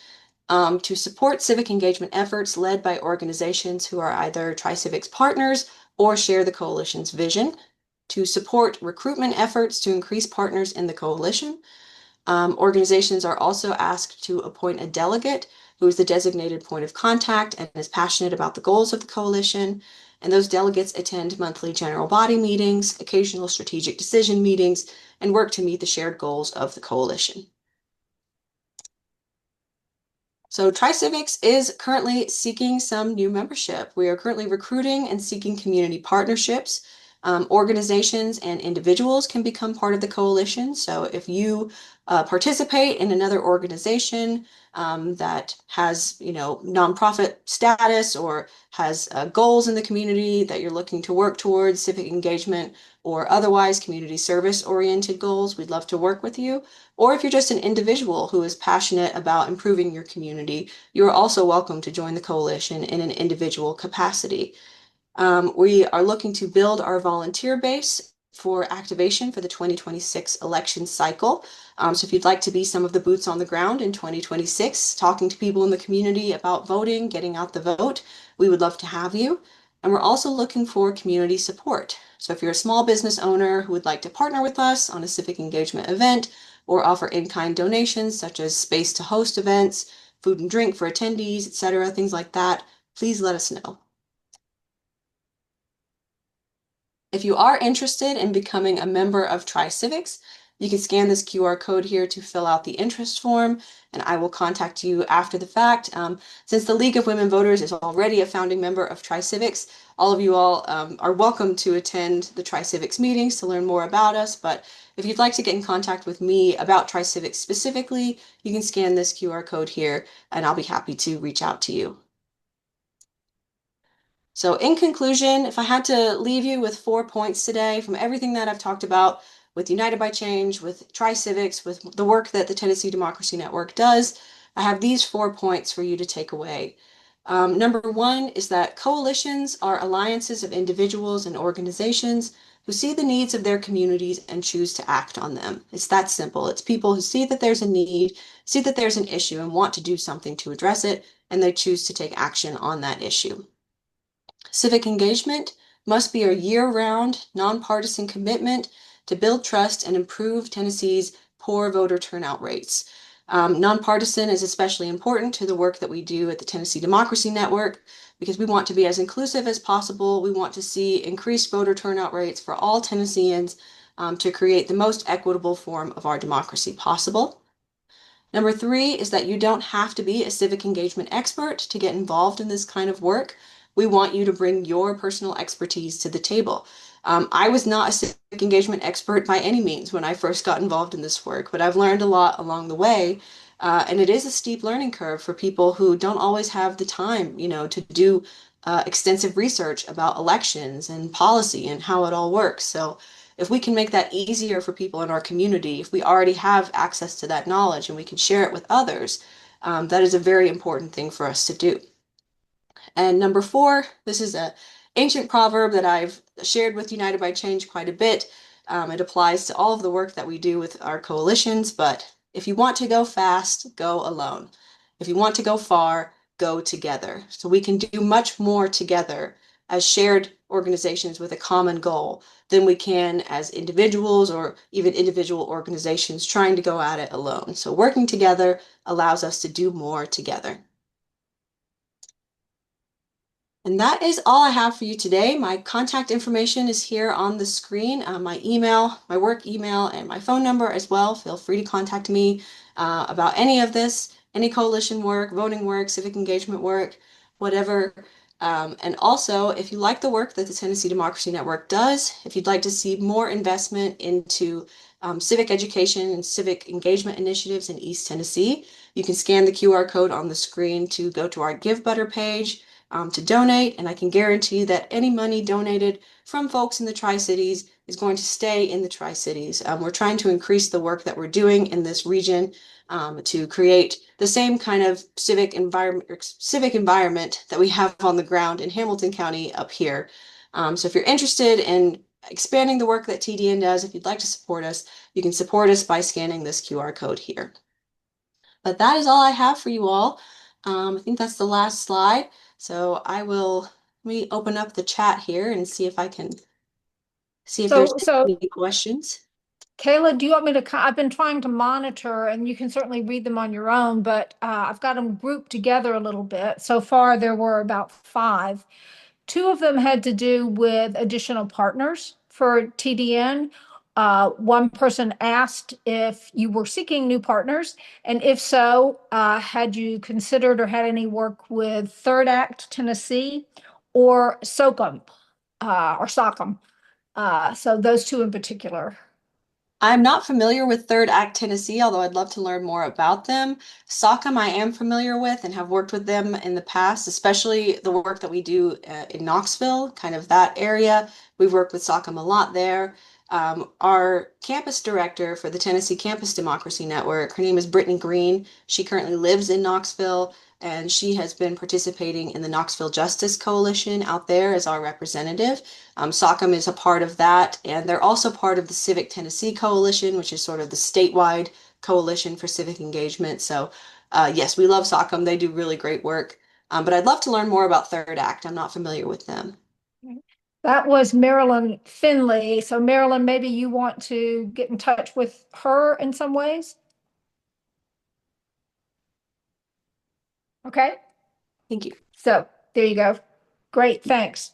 to support civic engagement efforts led by organizations who are either Tri-Civics partners or share the coalition's vision, to support recruitment efforts to increase partners in the coalition. Organizations are also asked to appoint a delegate who is the designated point of contact and is passionate about the goals of the coalition. And those delegates attend monthly general body meetings, occasional strategic decision meetings, and work to meet the shared goals of the coalition. So Tri-Civics is currently seeking some new membership. We are currently recruiting and seeking community partnerships. Organizations and individuals can become part of the coalition. So if you participate in another organization that has, nonprofit status or has goals in the community that you're looking to work towards, civic engagement or otherwise community service oriented goals, we'd love to work with you. Or if you're just an individual who is passionate about improving your community, you're also welcome to join the coalition in an individual capacity. We are looking to build our volunteer base for activation for the 2026 election cycle. So if you'd like to be some of the boots on the ground in 2026, talking to people in the community about voting, getting out the vote, we would love to have you. And we're also looking for community support. So if you're a small business owner who would like to partner with us on a civic engagement event or offer in-kind donations such as space to host events, food and drink for attendees, etc., things like that, please let us know. If you are interested in becoming a member of Tri-Civics, you can scan this QR code here to fill out the interest form, and I will contact you after the fact. Since the League of Women Voters is already a founding member of Tri-Civics, all of you all are welcome to attend the Tri-Civics meetings to learn more about us, but if you'd like to get in contact with me about Tri-Civics specifically, you can scan this QR code here, and I'll be happy to reach out to you. So in conclusion, if I had to leave you with 4 points today from everything that I've talked about, with United by Change, with Tri-Civics, with the work that the Tennessee Democracy Network does, I have these 4 points for you to take away. Number one is that coalitions are alliances of individuals and organizations who see the needs of their communities and choose to act on them. It's that simple. It's people who see that there's a need, see that there's an issue, and want to do something to address it, and they choose to take action on that issue. Civic engagement must be a year-round, nonpartisan commitment to build trust and improve Tennessee's poor voter turnout rates. Nonpartisan is especially important to the work that we do at the Tennessee Democracy Network because we want to be as inclusive as possible. We want to see increased voter turnout rates for all Tennesseans to create the most equitable form of our democracy possible. Number three is that you don't have to be a civic engagement expert to get involved in this kind of work. We want you to bring your personal expertise to the table. I was not a civic engagement expert by any means when I first got involved in this work, but I've learned a lot along the way. And it is a steep learning curve for people who don't always have the time, to do extensive research about elections and policy and how it all works. So if we can make that easier for people in our community, if we already have access to that knowledge and we can share it with others, that is a very important thing for us to do. And number four, this is an ancient proverb that I've shared with United by Change quite a bit. It applies to all of the work that we do with our coalitions, but if you want to go fast, go alone. If you want to go far, go together. So we can do much more together as shared organizations with a common goal than we can as individuals or even individual organizations trying to go at it alone. So working together allows us to do more together. And that is all I have for you today. My contact information is here on the screen, my email, my work email, and my phone number as well. Feel free to contact me about any of this, any coalition work, voting work, civic engagement work, whatever. And also, if you like the work that the Tennessee Democracy Network does, if you'd like to see more investment into civic education and civic engagement initiatives in East Tennessee, you can scan the QR code on the screen to go to our Give Butter page to donate, and I can guarantee that any money donated from folks in the Tri-Cities is going to stay in the Tri-Cities. We're trying to increase the work that we're doing in this region to create the same kind of civic environment that we have on the ground in Hamilton County up here. So if you're interested in expanding the work that TDN does, if you'd like to support us, you can support us by scanning this QR code here. But that is all I have for you all. I think that's the last slide. So let me open up the chat here and see if I can see if there's any questions. Kayla, do you want me to, I've been trying to monitor and you can certainly read them on your own, but I've got them grouped together a little bit. So far, there were about 5. 2 of them had to do with additional partners for TDN. One person asked if you were seeking new partners, and if so, had you considered or had any work with Third Act Tennessee or SOCM or SOCM? So those 2 in particular. I'm not familiar with Third Act Tennessee, although I'd love to learn more about them. SOCM I am familiar with and have worked with them in the past, especially the work that we do in Knoxville, kind of that area. We've worked with SOCM a lot there. Our campus director for the Tennessee Campus Democracy Network, her name is Brittany Green. She currently lives in Knoxville, and she has been participating in the Knoxville Justice Coalition out there as our representative. SOCM is a part of that, and they're also part of the Civic Tennessee Coalition, which is sort of the statewide coalition for civic engagement. So yes, we love SOCM. They do really great work. But I'd love to learn more about Third Act. I'm not familiar with them. That was Marilyn Finley. So Marilyn, maybe you want to get in touch with her in some ways? Okay. Thank you. So there you go. Great, thanks.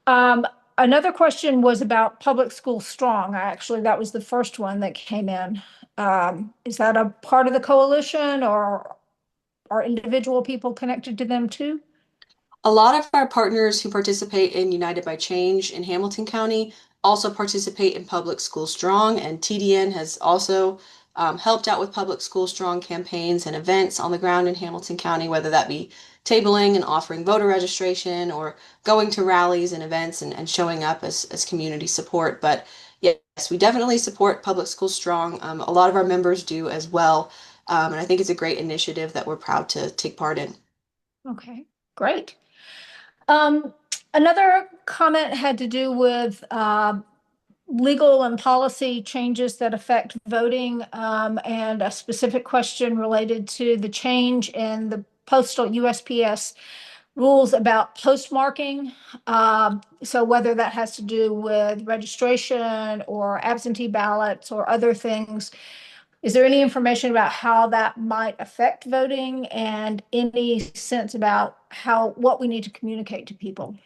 Another question was about Public School Strong. Actually, that was the first one that came in. Is that a part of the coalition or are individual people connected to them too? A lot of our partners who participate in United by Change in Hamilton County also participate in Public School Strong, and TDN has also helped out with Public School Strong campaigns and events on the ground in Hamilton County, whether that be tabling and offering voter registration or going to rallies and events and showing up as community support. But yes, we definitely support Public School Strong. A lot of our members do as well. And I think it's a great initiative that we're proud to take part in. Okay, great. Um, Another comment had to do with legal and policy changes that affect voting, and a specific question related to the change in the postal USPS rules about postmarking. So whether that has to do with registration or absentee ballots or other things, is there any information about how that might affect voting and any sense about what we need to communicate to people?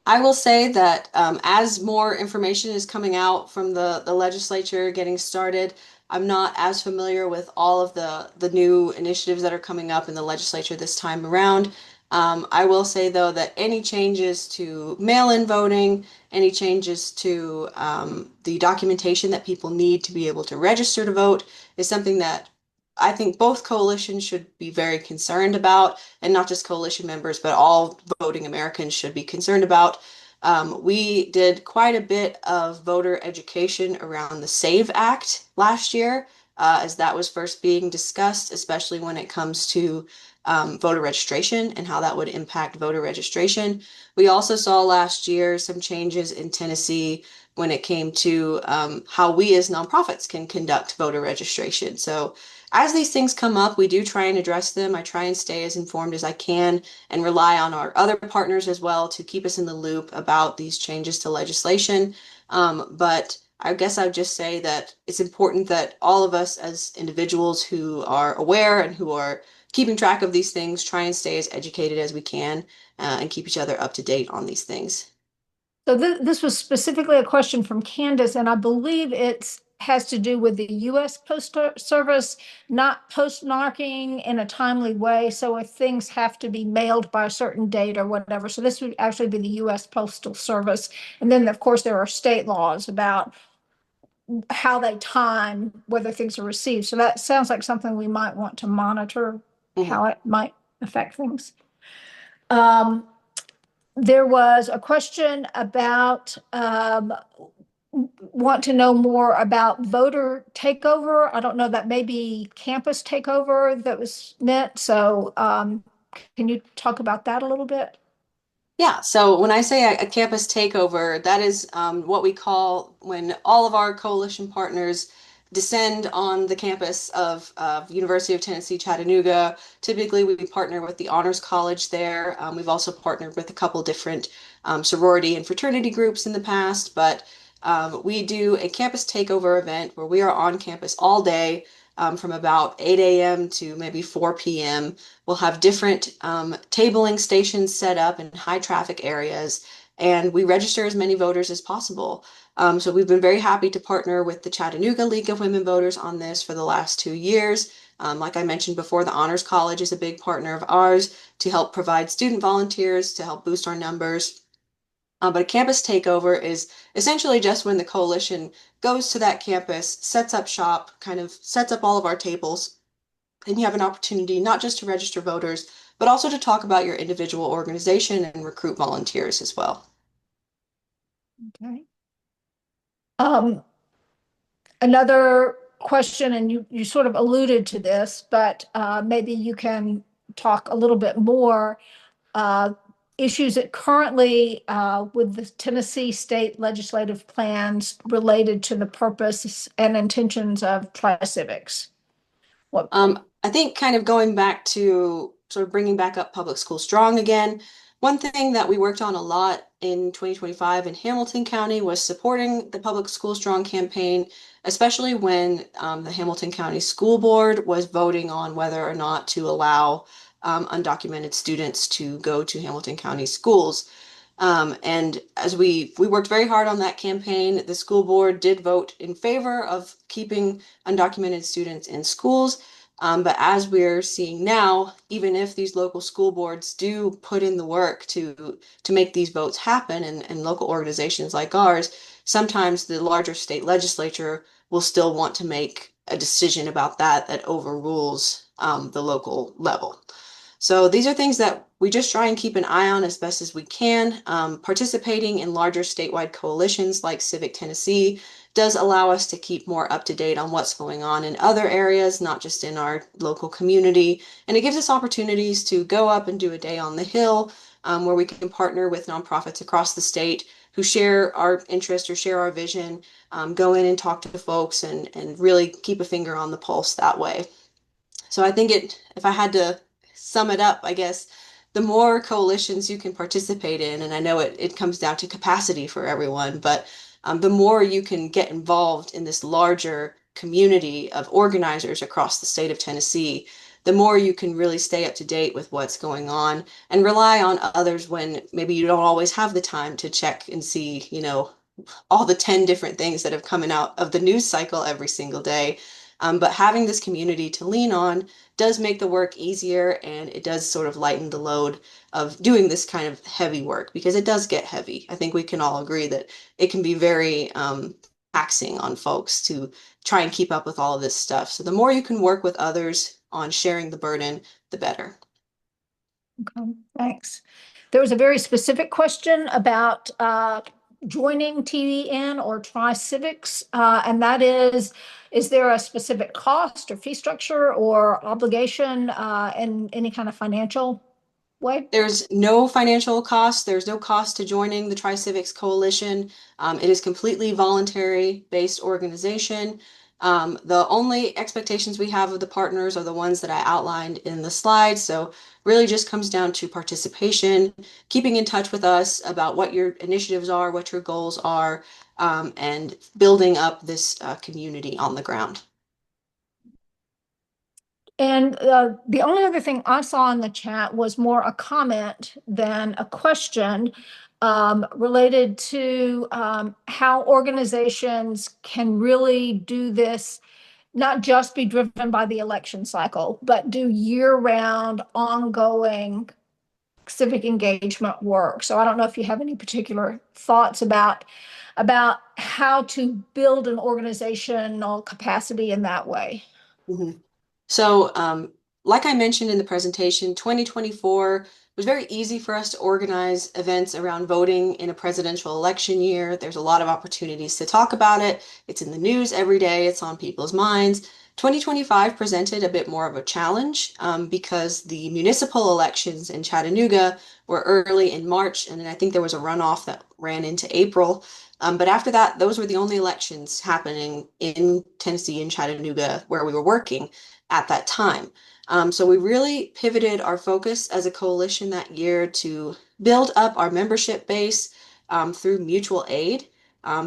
I will say that as more information is coming out from the legislature getting started, I'm not as familiar with all of the new initiatives that are coming up in the legislature this time around. I will say, though, that any changes to mail-in voting, any changes to the documentation that people need to be able to register to vote is something that I think both coalitions should be very concerned about, and not just coalition members, but all voting Americans should be concerned about. We did quite a bit of voter education around the SAVE Act last year, as that was first being discussed, especially when it comes to voter registration and how that would impact voter registration. We also saw last year some changes in Tennessee when it came to how we as nonprofits can conduct voter registration. So as these things come up, we do try and address them. I try and stay as informed as I can and rely on our other partners as well to keep us in the loop about these changes to legislation. But I guess I would just say that it's important that all of us as individuals who are aware and who are keeping track of these things try and stay as educated as we can and keep each other up to date on these things. So this was specifically a question from Candace, and I believe it has to do with the U.S. Postal Service not postmarking in a timely way. So if things have to be mailed by a certain date or whatever, so this would actually be the U.S. Postal Service. And then, of course, there are state laws about how they time whether things are received. So that sounds like something we might want to monitor Mhm. how it might affect things. Um, there was a question about want to know more about voter takeover. I don't know, that may be campus takeover that was meant. So can you talk about that a little bit? Yeah, so when I say a campus takeover, that is what we call when all of our coalition partners descend on the campus of University of Tennessee, Chattanooga. Typically, we partner with the Honors College there. We've also partnered with a couple different sorority and fraternity groups in the past, but we do a campus takeover event where we are on campus all day from about 8 a.m. to maybe 4 p.m. We'll have different tabling stations set up in high traffic areas, and we register as many voters as possible. So we've been very happy to partner with the Chattanooga League of Women Voters on this for the last 2 years. Like I mentioned before, the Honors College is a big partner of ours to help provide student volunteers to help boost our numbers. But a campus takeover is essentially just when the coalition goes to that campus, sets up shop, kind of sets up all of our tables, and you have an opportunity not just to register voters, but also to talk about your individual organization and recruit volunteers as well. Okay. Um, Another question, and you sort of alluded to this, but maybe you can talk a little bit more. Uh, Issues that currently with the Tennessee state legislative plans related to the purpose and intentions of tri-civics. What? I think kind of going back to sort of bringing back up Public School Strong again, one thing that we worked on a lot in 2025 in Hamilton County was supporting the Public School Strong campaign, especially when the Hamilton County School Board was voting on whether or not to allow undocumented students to go to Hamilton County schools. And as we worked very hard on that campaign, the school board did vote in favor of keeping undocumented students in schools. But as we're seeing now, even if these local school boards do put in the work to make these votes happen, and local organizations like ours, sometimes the larger state legislature will still want to make a decision about that overrules the local level. So these are things that we just try and keep an eye on as best as we can. Participating in larger statewide coalitions like Civic Tennessee does allow us to keep more up to date on what's going on in other areas, not just in our local community. And it gives us opportunities to go up and do a day on the Hill, where we can partner with nonprofits across the state who share our interest or share our vision, go in and talk to folks and really keep a finger on the pulse that way. So I think if I had to sum it up, I guess the more coalitions you can participate in, and I know it comes down to capacity for everyone, but the more you can get involved in this larger community of organizers across the state of Tennessee, the more you can really stay up to date with what's going on and rely on others when maybe you don't always have the time to check and see, all the 10 different things that have coming out of the news cycle every single day. But having this community to lean on does make the work easier, and it does sort of lighten the load of doing this kind of heavy work because it does get heavy. I think we can all agree that it can be very taxing on folks to try and keep up with all of this stuff. So the more you can work with others on sharing the burden, the better. Okay, thanks. There was a very specific question about joining TDN or Tri-Civics, and that is there a specific cost or fee structure or obligation in any kind of financial way? There's no financial cost. There's no cost to joining the Tri-Civics Coalition. It is completely voluntary based organization. The only expectations we have of the partners are the ones that I outlined in the slides. So really just comes down to participation, keeping in touch with us about what your initiatives are, what your goals are, and building up this community on the ground. And the only other thing I saw in the chat was more a comment than a question related to how organizations can really do this, not just be driven by the election cycle, but do year-round, ongoing civic engagement work. So I don't know if you have any particular thoughts about how to build an organizational capacity in that way. Mhm. So, like I mentioned in the presentation, 2024 was very easy for us to organize events around voting in a presidential election year. There's a lot of opportunities to talk about it. It's in the news every day. It's on people's minds. 2025 presented a bit more of a challenge because the municipal elections in Chattanooga were early in March, and then I think there was a runoff that ran into April. But after that, those were the only elections happening in Tennessee and Chattanooga where we were working at that time. So we really pivoted our focus as a coalition that year to build up our membership base through mutual aid.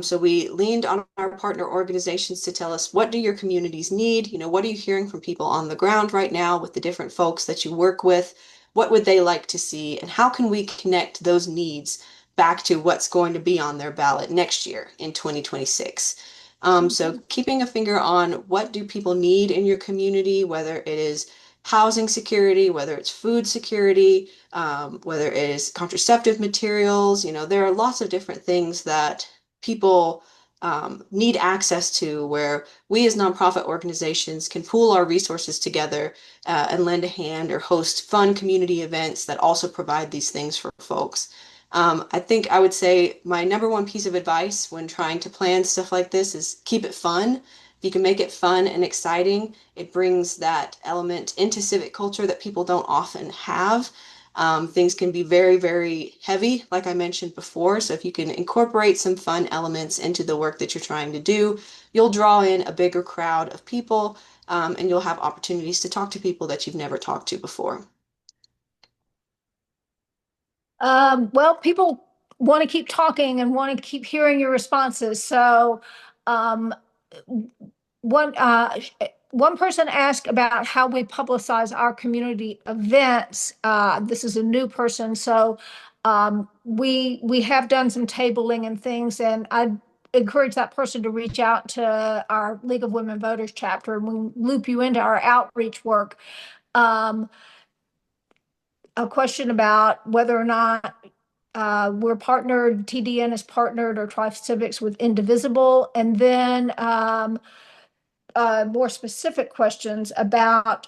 So we leaned on our partner organizations to tell us, what do your communities need? What are you hearing from people on the ground right now with the different folks that you work with? What would they like to see? And how can we connect those needs back to what's going to be on their ballot next year in 2026? So keeping a finger on what do people need in your community, whether it is housing security, whether it's food security, whether it is contraceptive materials, there are lots of different things that people need access to, where we as nonprofit organizations can pool our resources together and lend a hand or host fun community events that also provide these things for folks. I think I would say my number one piece of advice when trying to plan stuff like this is keep it fun. If you can make it fun and exciting, it brings that element into civic culture that people don't often have. Things can be very, very heavy, like I mentioned before. So if you can incorporate some fun elements into the work that you're trying to do, you'll draw in a bigger crowd of people, and you'll have opportunities to talk to people that you've never talked to before. Well, people want to keep talking and want to keep hearing your responses. So, um, one one person asked about how we publicize our community events. This is a new person, so we have done some tabling and things, and I encourage that person to reach out to our League of Women Voters chapter, and we loop you into our outreach work. Um, a question about whether or not we're partnered, TDN is partnered or Tri-Civics with Indivisible. And then more specific questions about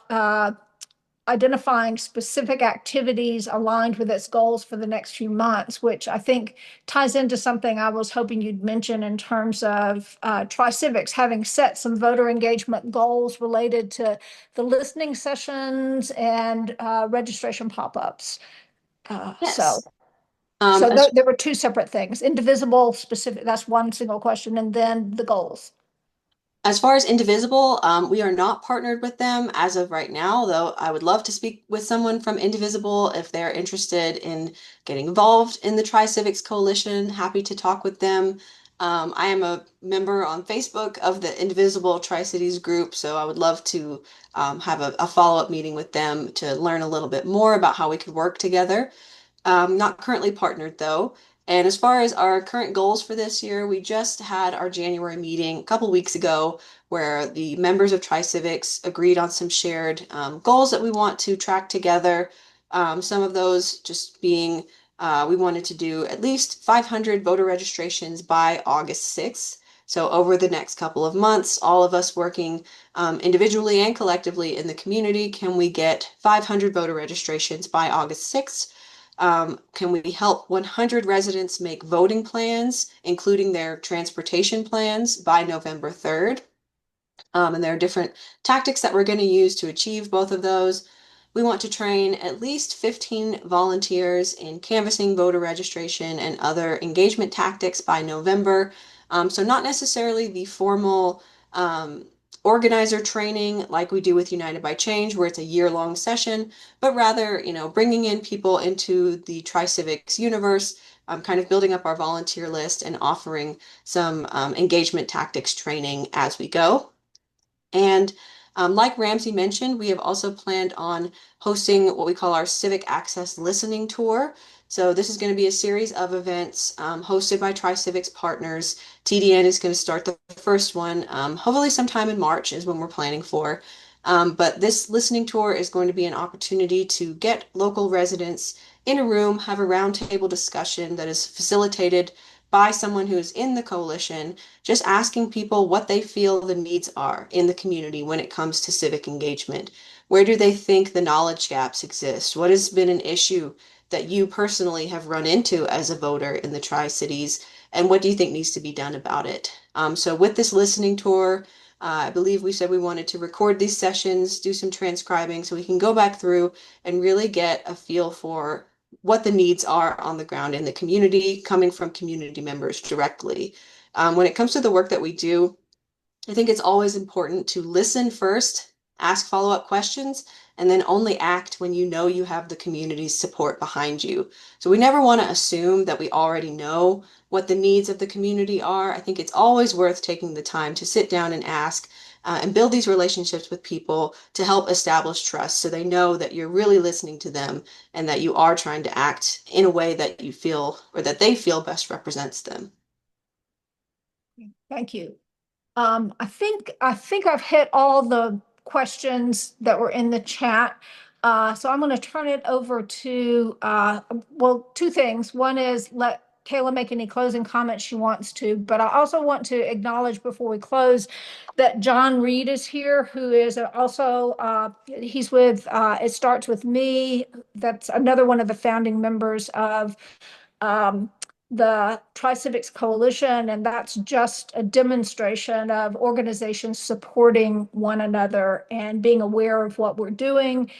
identifying specific activities aligned with its goals for the next few months, which I think ties into something I was hoping you'd mention in terms of Tri-Civics having set some voter engagement goals related to the listening sessions and registration pop-ups. So Yes. As there were two separate things, indivisible specific, that's one single question, and then the goals. As far as Indivisible, we are not partnered with them as of right now, though I would love to speak with someone from Indivisible if they're interested in getting involved in the Tri-Civics Coalition. Happy to talk with them. I am a member on Facebook of the Indivisible Tri-Cities group, so I would love to have a follow-up meeting with them to learn a little bit more about how we could work together. Not currently partnered though. And as far as our current goals for this year, we just had our January meeting a couple weeks ago where the members of Tri-Civics agreed on some shared goals that we want to track together. Some of those just being we wanted to do at least 500 voter registrations by August 6th. So over the next couple of months, all of us working individually and collectively in the community, can we get 500 voter registrations by August 6th? Can we help 100 residents make voting plans, including their transportation plans, by November 3rd? And there are different tactics that we're going to use to achieve both of those. We want to train at least 15 volunteers in canvassing, voter registration, and other engagement tactics by November. So not necessarily the formal organizer training like we do with United by Change, where it's a year-long session, but rather, bringing in people into the Tri-Civics universe, kind of building up our volunteer list and offering some engagement tactics training as we go. And like Ramsey mentioned, we have also planned on hosting what we call our Civic Access Listening Tour. So this is going to be a series of events hosted by Tri-Civics partners. TDN is going to start the first one, hopefully sometime in March is when we're planning for. But this listening tour is going to be an opportunity to get local residents in a room, have a roundtable discussion that is facilitated by someone who is in the coalition, just asking people what they feel the needs are in the community when it comes to civic engagement. Where do they think the knowledge gaps exist? What has been an issue that you personally have run into as a voter in the Tri-Cities? And what do you think needs to be done about it? So with this listening tour, I believe we said we wanted to record these sessions, do some transcribing so we can go back through and really get a feel for what the needs are on the ground in the community, coming from community members directly. When it comes to the work that we do, I think it's always important to listen first, ask follow-up questions, and then only act when you know you have the community's support behind you. So we never want to assume that we already know what the needs of the community are. I think it's always worth taking the time to sit down and ask and build these relationships with people to help establish trust so they know that you're really listening to them and that you are trying to act in a way that you feel or that they feel best represents them. Thank you. I think I've hit all the questions that were in the chat. So I'm going to turn it over to, well, two things. One is let Kayla make any closing comments she wants to, but I also want to acknowledge before we close that John Reed is here, who is also, he's with, It Starts With Me. That's another one of the founding members of um, the Tri-Civics Coalition, and that's just a demonstration of organizations supporting one another and being aware of what we're doing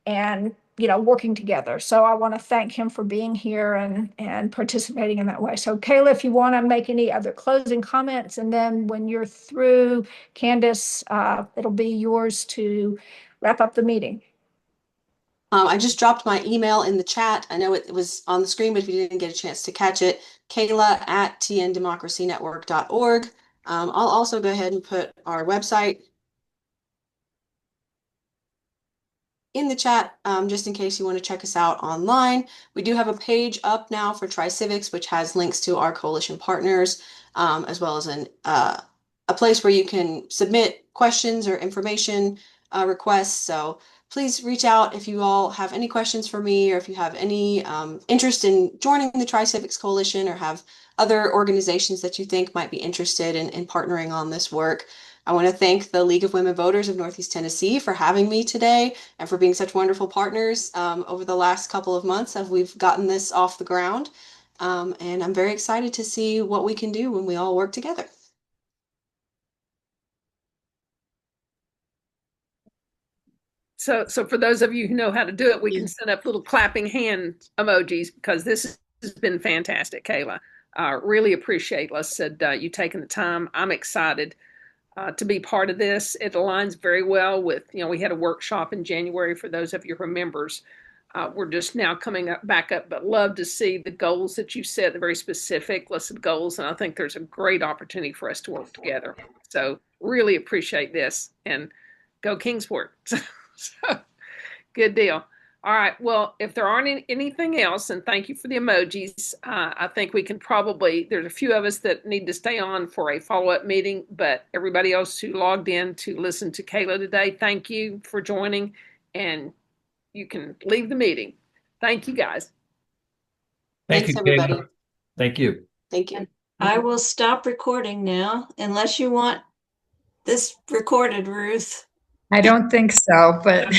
and working together. So I want to thank him for being here and participating in that way. So Kayla, if you want to make any other closing comments, and then when you're through, Candace, it'll be yours to wrap up the meeting. I just dropped my email in the chat. I know it was on the screen, but if you didn't get a chance to catch it, Kayla@tndemocracynetwork.org. I'll also go ahead and put our website in the chat, just in case you want to check us out online. We do have a page up now for Tri-Civics, which has links to our coalition partners, as well as a place where you can submit questions or information requests. So please reach out if you all have any questions for me, or if you have any interest in joining the Tri-Civics Coalition, or have other organizations that you think might be interested in partnering on this work. I want to thank the League of Women Voters of Northeast Tennessee for having me today and for being such wonderful partners over the last couple of months as we've gotten this off the ground. And I'm very excited to see what we can do when we all work together. So for those of you who know how to do it, we can set up little clapping hand emojis because this has been fantastic, Kayla. Really appreciate, like I said, you taking the time. I'm excited to be part of this. It aligns very well with, we had a workshop in January for those of you who are members. We're just now coming back up, but love to see the goals that you set, the very specific listed goals. And I think there's a great opportunity for us to work together. So really appreciate this, and go Kingsport. So, good deal. All right. Well, if there aren't anything else, and thank you for the emojis, I think we can probably, there's a few of us that need to stay on for a follow-up meeting, but everybody else who logged in to listen to Kayla today, thank you for joining, and you can leave the meeting. Thank you, guys. Thanks, everybody. Kayla. Thank you. Thank you. I will stop recording now, unless you want this recorded, Ruth. I don't think so, but